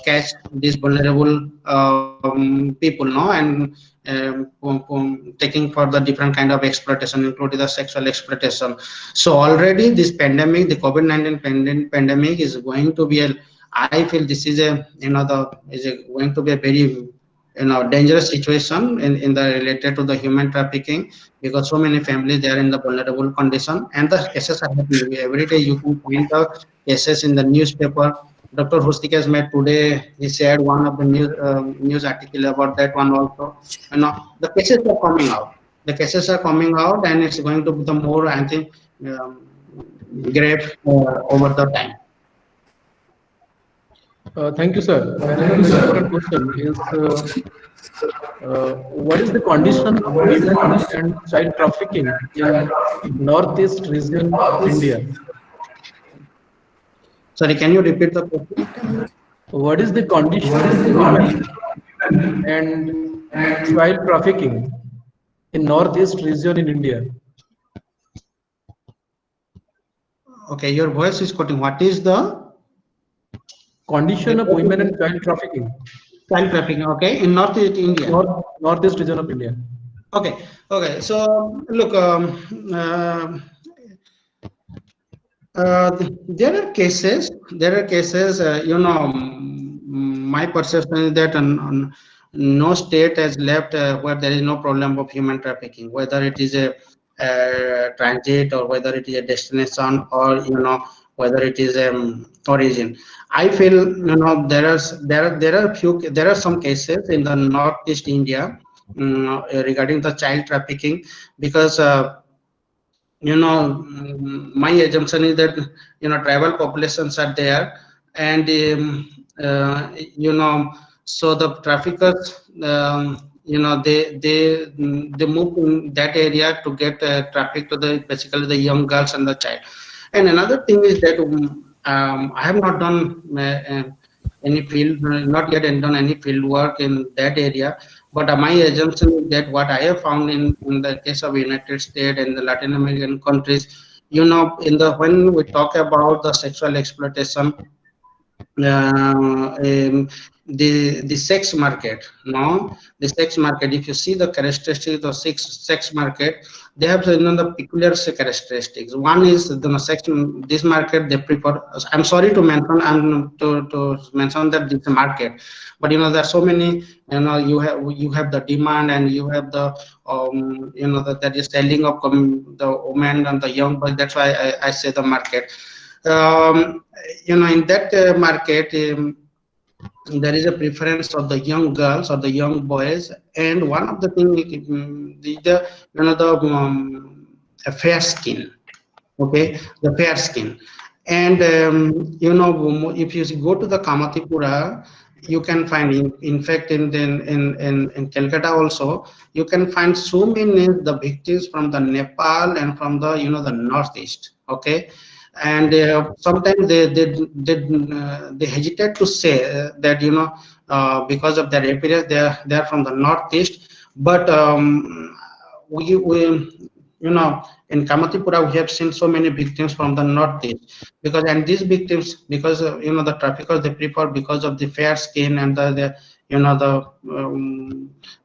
catch these vulnerable people, and taking for the different kind of exploitation, including the sexual exploitation. So already this pandemic, the COVID-19 pandemic, is going to be I feel this is going to be a very dangerous situation in the related to the human trafficking, because so many families, they are in the vulnerable condition, and the cases are happening every day. You can find the cases in the newspaper. Dr. Hustik has met today. He shared one of the news article about that one also. The cases are coming out. The cases are coming out, and it's going to be the more, I think, grave over the time. Thank you, sir. Another very important question is what is the condition of women and child trafficking in northeast region of India? Sorry, can you repeat the question? What is the condition of women and child trafficking in northeast region in India? Okay, your voice is cutting. What is the condition of women and child trafficking? Child trafficking, okay, in northeast India. Northeast region of India. Okay. So look, There are cases. There are cases. My perception is that no state has left where there is no problem of human trafficking, whether it is a transit or whether it is a destination or whether it is origin. I feel there are some cases in the northeast India regarding the child trafficking because. My assumption is that tribal populations are there, and so the traffickers, they move in that area to get traffic to the basically the young girls and the child. And another thing is that I have not done any field, not yet done any field work in that area. But my assumption is that what I have found in the case of United States and the Latin American countries, when we talk about the sexual exploitation, the sex market, no, the sex market, if you see the characteristics of sex market, they have the peculiar characteristics. One is the sex, this market they prefer, I'm sorry to mention, to mention that this market, but there are so many, you have the demand and you have the that is selling of the women and the young boys. That's why I say the market. In that market, there is a preference of the young girls or the young boys, and one of the things, a fair skin. Okay, the fair skin. And if you go to the Kamatipura, you can find in fact in Calcutta also, you can find so many the victims from the Nepal and from the the northeast. Okay, and sometimes they hesitate to say that because of their appearance they are from the northeast, but we in Kamatipura, we have seen so many victims from the northeast, because and these victims, because the traffickers, they prefer because of the fair skin and the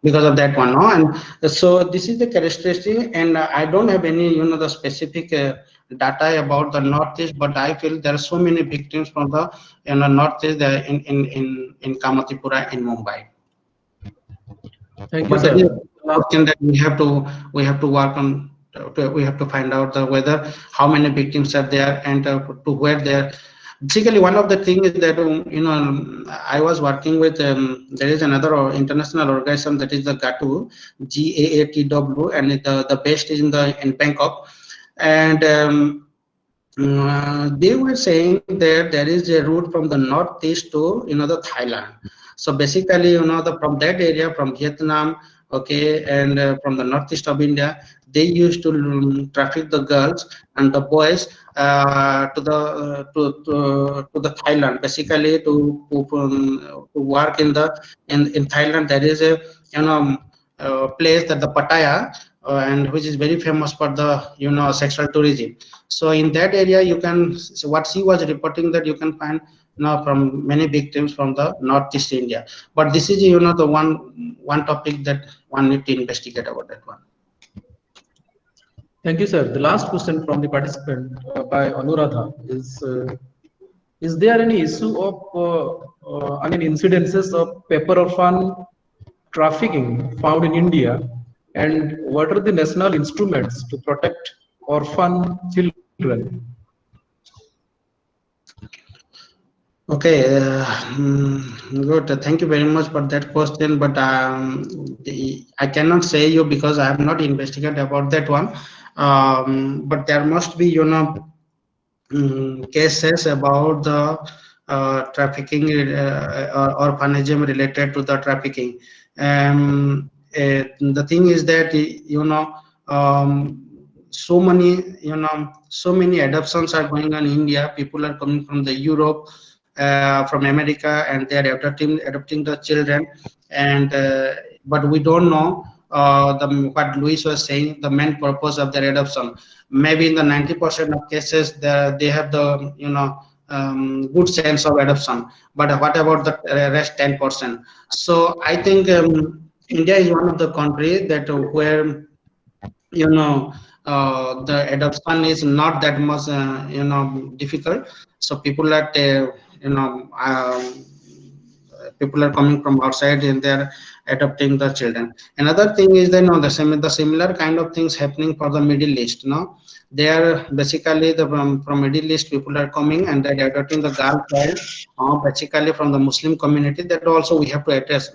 because of that one, no? And so this is the characteristic, and I don't have any the specific data about the northeast, but I feel there are so many victims from the northeast there in Kamatipura in Mumbai. Thank you, But sir. that is something that we have to work on. We have to find out whether how many victims are there and to where they are. Basically, one of the things is that I was working with. There is another international organization that is the GATW, GAATW, and the base is in Bangkok, and they were saying that there is a route from the northeast to the Thailand. So basically, from that area, from Vietnam, okay, and from the northeast of India, they used to traffic the girls and the boys to the Thailand, basically to work in Thailand. There is a place that the Pattaya, and which is very famous for the sexual tourism. So in that area, you can, so what she was reporting, that you can find from many victims from the northeast India. But this is the one topic that one need to investigate about that one. Thank you, sir. The last question from the participant by Anuradha is there any issue of, incidences of paper orphan trafficking found in India, and what are the national instruments to protect orphan children? Okay, good. Thank you very much for that question. But I cannot say you because I have not investigated about that one. But there must be cases about the trafficking or orphanism related to the trafficking. The thing is that so many adoptions are going on in India. People are coming from the Europe, from America, and they are adopting the children. And but we don't know what Luis was saying, the main purpose of their adoption. Maybe in the 90% of cases, they have the good sense of adoption. But what about the rest 10%? So I think India is one of the countries that where the adoption is not that much difficult. So people are people are coming from outside and they're adopting the children. Another thing is the similar kind of things happening for the Middle East. They are basically from Middle East people are coming and they're adopting the girl child, basically from the Muslim community. That also we have to address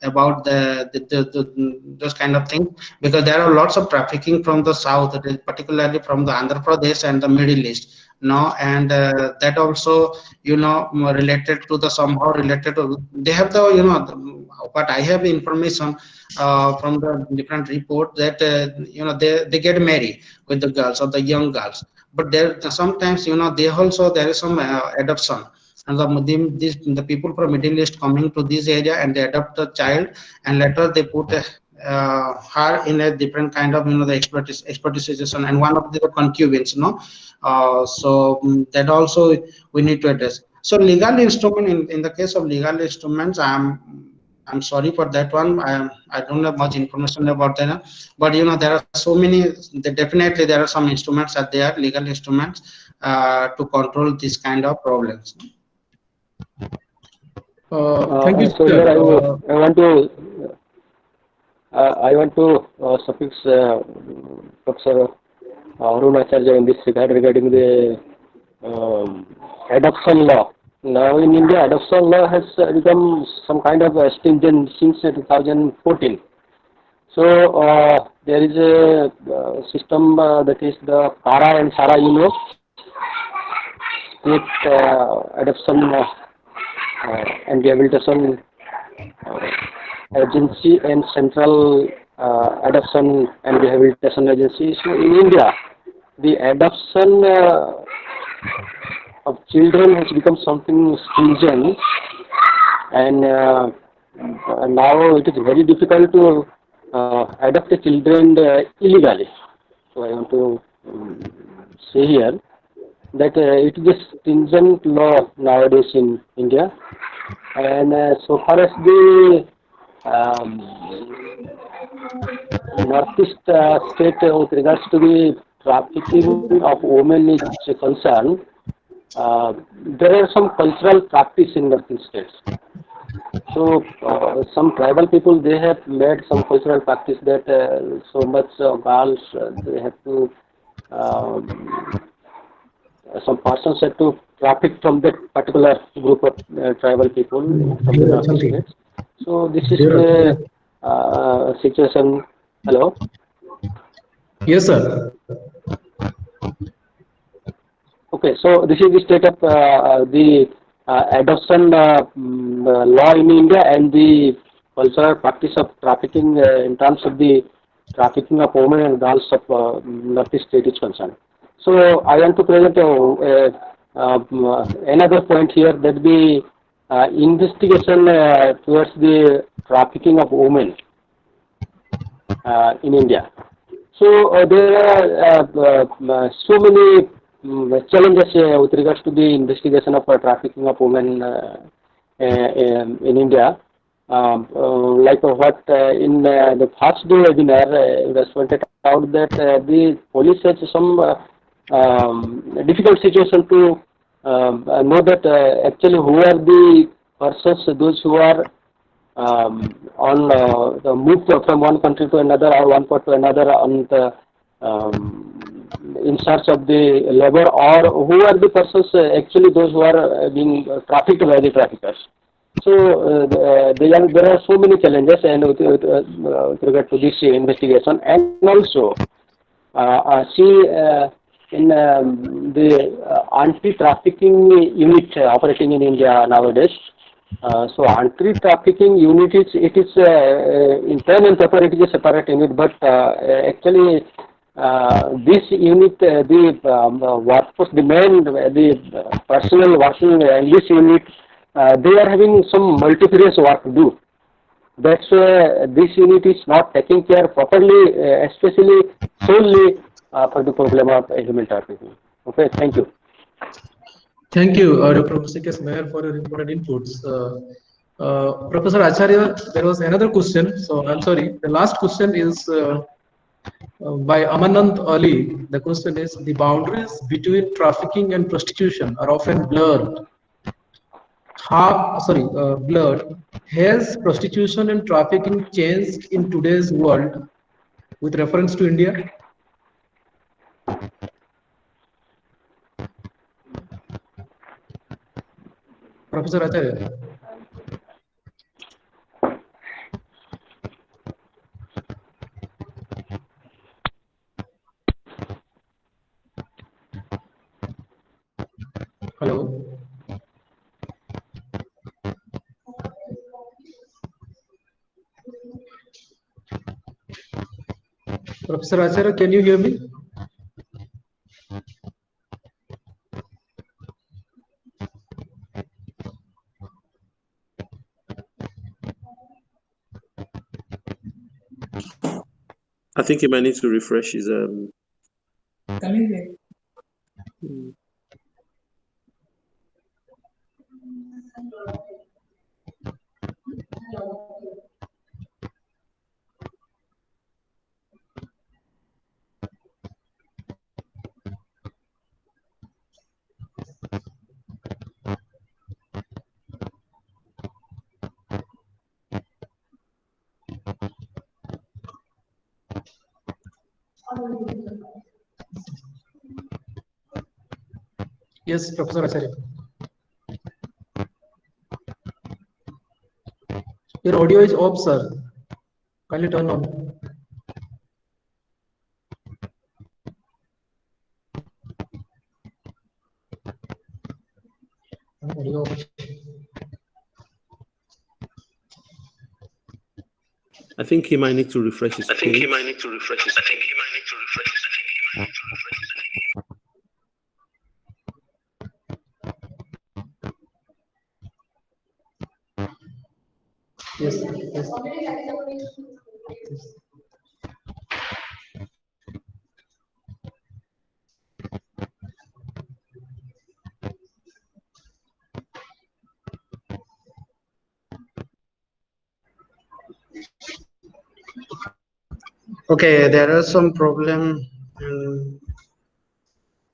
about those kind of things, because there are lots of trafficking from the south, particularly from the Andhra Pradesh and the Middle East. And that also related to the somehow related to, they have the what I have information from the different report that they get married with the girls or the young girls, but there sometimes they also there is some adoption, and the people from Middle East coming to this area and they adopt the child, and later they put her in a different kind of the exploitation, and one of the concubines, that also we need to address. So legal instrument, in the case of legal instruments, I'm sorry for that one. I don't have much information about that, but there are so many. Definitely there are some instruments that they are legal instruments to control this kind of problems. Thank you, so sir. here I want to suffix Professor Arun Acharya in this regard regarding the adoption law. Now in India, adoption law has become some kind of stringent since 2014. So there is a system that is the Para and Sara, state adoption and rehabilitation agency and central adoption and rehabilitation agency. So in India, the adoption of children has become something stringent, and now it is very difficult to adopt the children illegally. So I want to say here that it is a stringent law nowadays in India, and so far as the Northeast state with regards to the trafficking of women is concerned, there are some cultural practice in Northeast states. So some tribal people, they have made some cultural practice that so much girls they have to some persons have to traffic from that particular group of tribal people from the Northeast states. So this is the situation. Hello. Yes, sir. Okay, so this is the state of the adoption law in India and the cultural practice of trafficking in terms of the trafficking of women and girls of Northeast state is concerned. So I want to present another point here, that the investigation towards the trafficking of women in India. So there are so many challenges with regards to the investigation of trafficking of women in India. Like what in the first day webinar, it was pointed out that the police has some difficult situation to know that actually who are the persons, those who are on the move from one country to another or one part to another on the in search of the labor, or who are the persons actually those who are being trafficked by the traffickers. So there are so many challenges and with regard to this investigation, and also in the anti-trafficking unit operating in India nowadays. So anti-trafficking unit is in pen and paper it is a separate unit, but actually this unit, the workforce, the men, the personnel working in this unit, they are having some multifarious work to do. That's why this unit is not taking care properly, especially solely for the problem of human trafficking. Okay, thank you. Thank you, Dr. Musikes Meher, for your important inputs. Professor Acharya, there was another question. So I'm sorry. The last question is by Amanand Ali. The question is, the boundaries between trafficking and prostitution are often blurred. Blurred. Has prostitution and trafficking changed in today's world with reference to India? Professor Acharya. Hello. Professor Acharya, can you hear me? I think he might need to refresh his Yes, Professor Acharya. Your audio is off, sir. Kindly turn on. I think he might need to refresh his page. Yes, yes. Okay, there are some problem.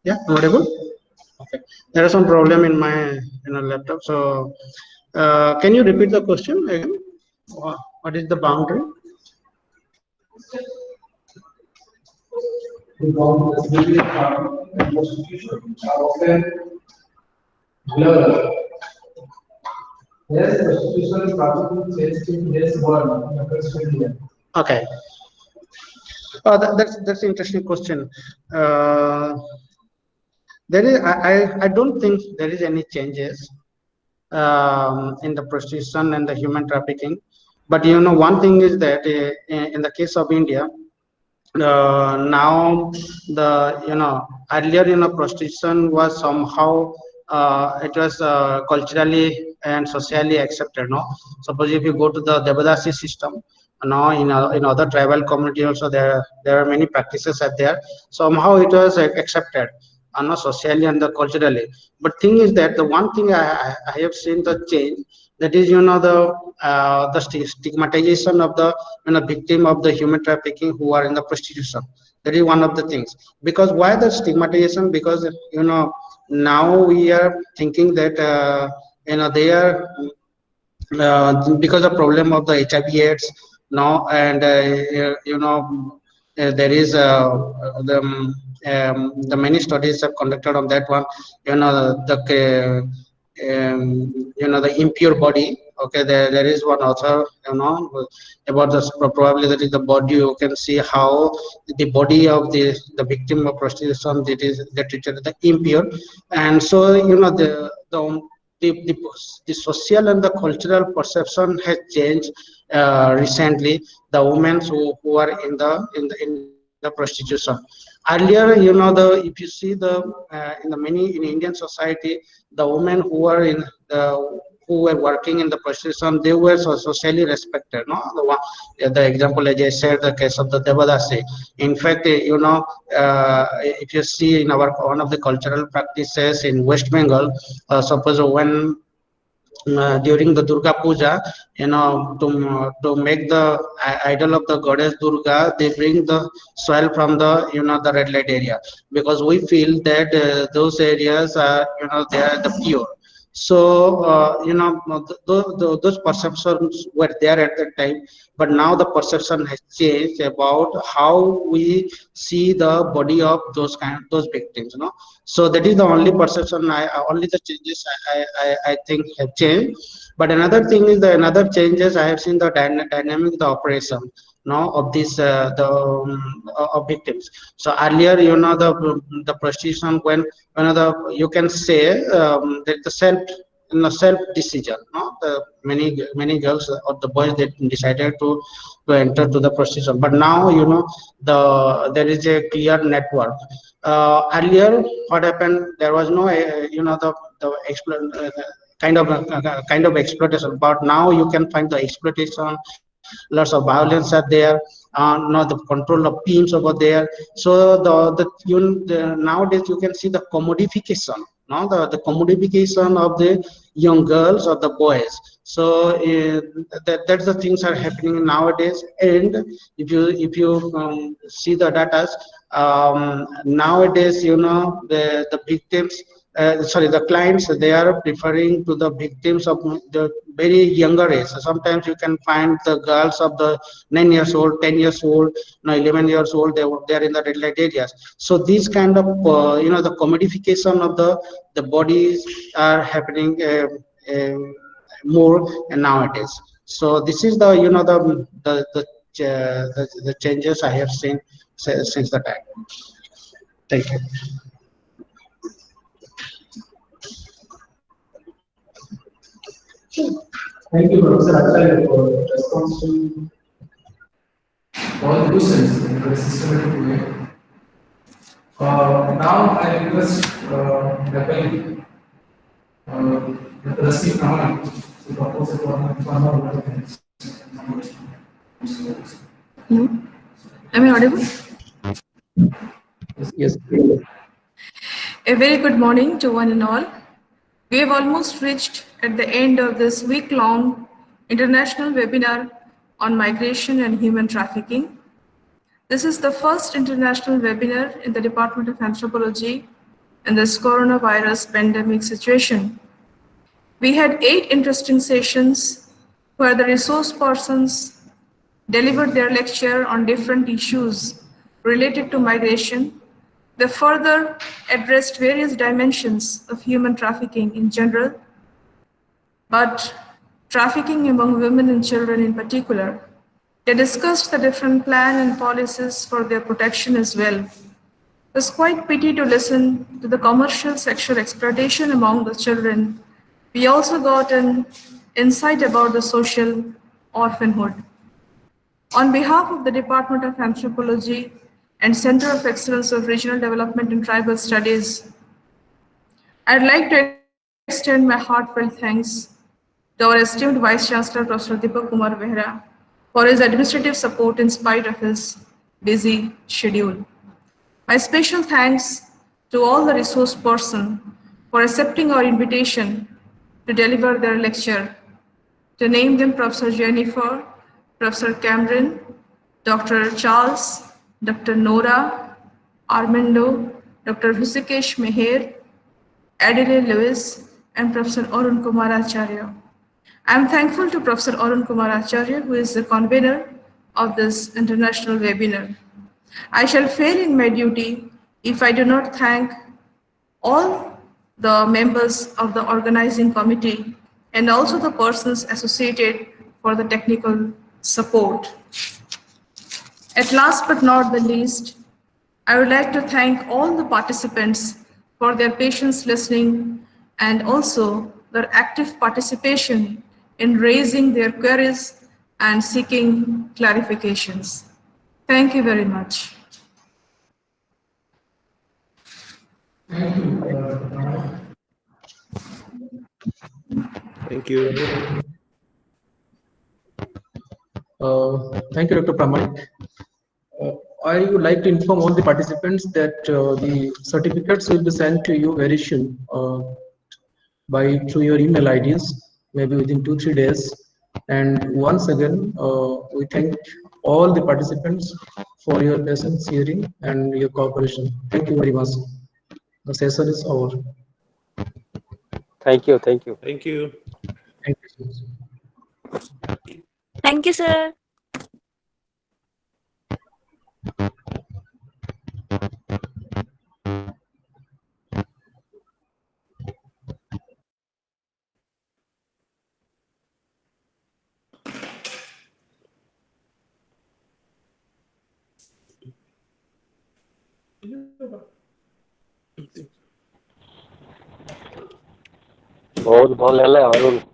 Yeah, audible. Okay, there are some problem in my laptop. So, can you repeat the question again? What is the boundary? The boundaries between trafficking and prostitution are often blurred. Yes, prostitution and trafficking changed in today's world across India. Okay. That's an interesting question. There is I don't think there is any changes in the prostitution and the human trafficking, but one thing is that in the case of India, now the earlier prostitution was somehow it was culturally and socially accepted. No, suppose if you go to the Devadasi system now in other tribal community also there are many practices are there. Somehow it was accepted, not socially and the culturally. But thing is that the one thing I have seen the change, that is the stigmatization of the victim of the human trafficking who are in the prostitution. That is one of the things. Because why the stigmatization? Because now we are thinking that they are because of problem of the HIV/AIDS now, and there is the many studies have conducted on that one. The impure body. Okay, there is one author about this probably that is the body. You can see how the body of the victim of prostitution, that is they treated the impure, and so the social and the cultural perception has changed recently. The women who are in the prostitution. Earlier, if you see in Indian society, the women who are who were working in the prostitution, they were socially respected. No, the example as I said, the case of the Devadasi. In fact, if you see in one of the cultural practices in West Bengal, suppose when during the Durga Puja, to make the idol of the goddess Durga, they bring the soil from the the red light area, because we feel that those areas are they are the pure. So those perceptions were there at that time, but now the perception has changed about how we see the body of those victims. So that is the only perception. Only the changes I think have changed. But another thing is the another changes I have seen the dynamic the operation of this of victims. So earlier the prostitution when the you can say that the self decision, the many girls or the boys that decided to enter to the prostitution. But now there is a clear network. Earlier what happened, there was no kind of exploitation, but now you can find the exploitation, lots of violence are there, the control of teams over there. So nowadays you can see the commodification, the commodification of the young girls or the boys. So that's the things are happening nowadays. And if you see the data, nowadays the victims, sorry, the clients, they are preferring to the victims of the very younger age. So sometimes you can find the girls of the 9 years old, 10 years old, 11 years old, they are in the red light areas. So these kind of the commodification of the bodies are happening more nowadays. So this is the the changes I have seen since the time. Thank you. Thank you, Professor Acharya, for response to all the questions in a very systematic way. Now I request my colleague, Mr. Kumar, to propose one more things. Hello, am I audible? Yes. A very good morning to one and all. We have almost reached at the end of this week-long international webinar on migration and human trafficking. This is the first international webinar in the Department of Anthropology in this coronavirus pandemic situation. We had 8 interesting sessions where the resource persons delivered their lecture on different issues related to migration. They further addressed various dimensions of human trafficking in general, but trafficking among women and children in particular. They discussed the different plans and policies for their protection as well. It was quite pity to listen to the commercial sexual exploitation among the children. We also got an insight about the social orphanhood. On behalf of the Department of Anthropology and Center of Excellence of Regional Development and Tribal Studies, I'd like to extend my heartfelt thanks to our esteemed Vice Chancellor, Professor Kumar for his administrative support in spite of his busy schedule. My special thanks to all the resource persons for accepting our invitation to deliver their lecture. To name them, Professor Jennifer, Professor Cameron, Dr. Charles, Dr. Nora, Armando, Dr. Hrishikesh Meher, Adeleye Lewis, and Professor Arun Kumar Acharya. I am thankful to Professor Arun Kumar Acharya, who is the convener of this international webinar. I shall fail in my duty if I do not thank all the members of the organizing committee and also the persons associated for the technical support. At last but not the least, I would like to thank all the participants for their patience listening and also their active participation in raising their queries and seeking clarifications. Thank you very much. Thank you. Thank you. Thank you, Dr. Pramanik. I would like to inform all the participants that the certificates will be sent to you very soon through your email IDs. maybe within 2-3 days. And once again, we thank all the participants for your patience, hearing, and your cooperation. Thank you very much. The session is over. Thank you. Thank you. Thank you. Thank you. Thank you, sir. बहुत ଭଲ ହେଲା ଅରୁଣ।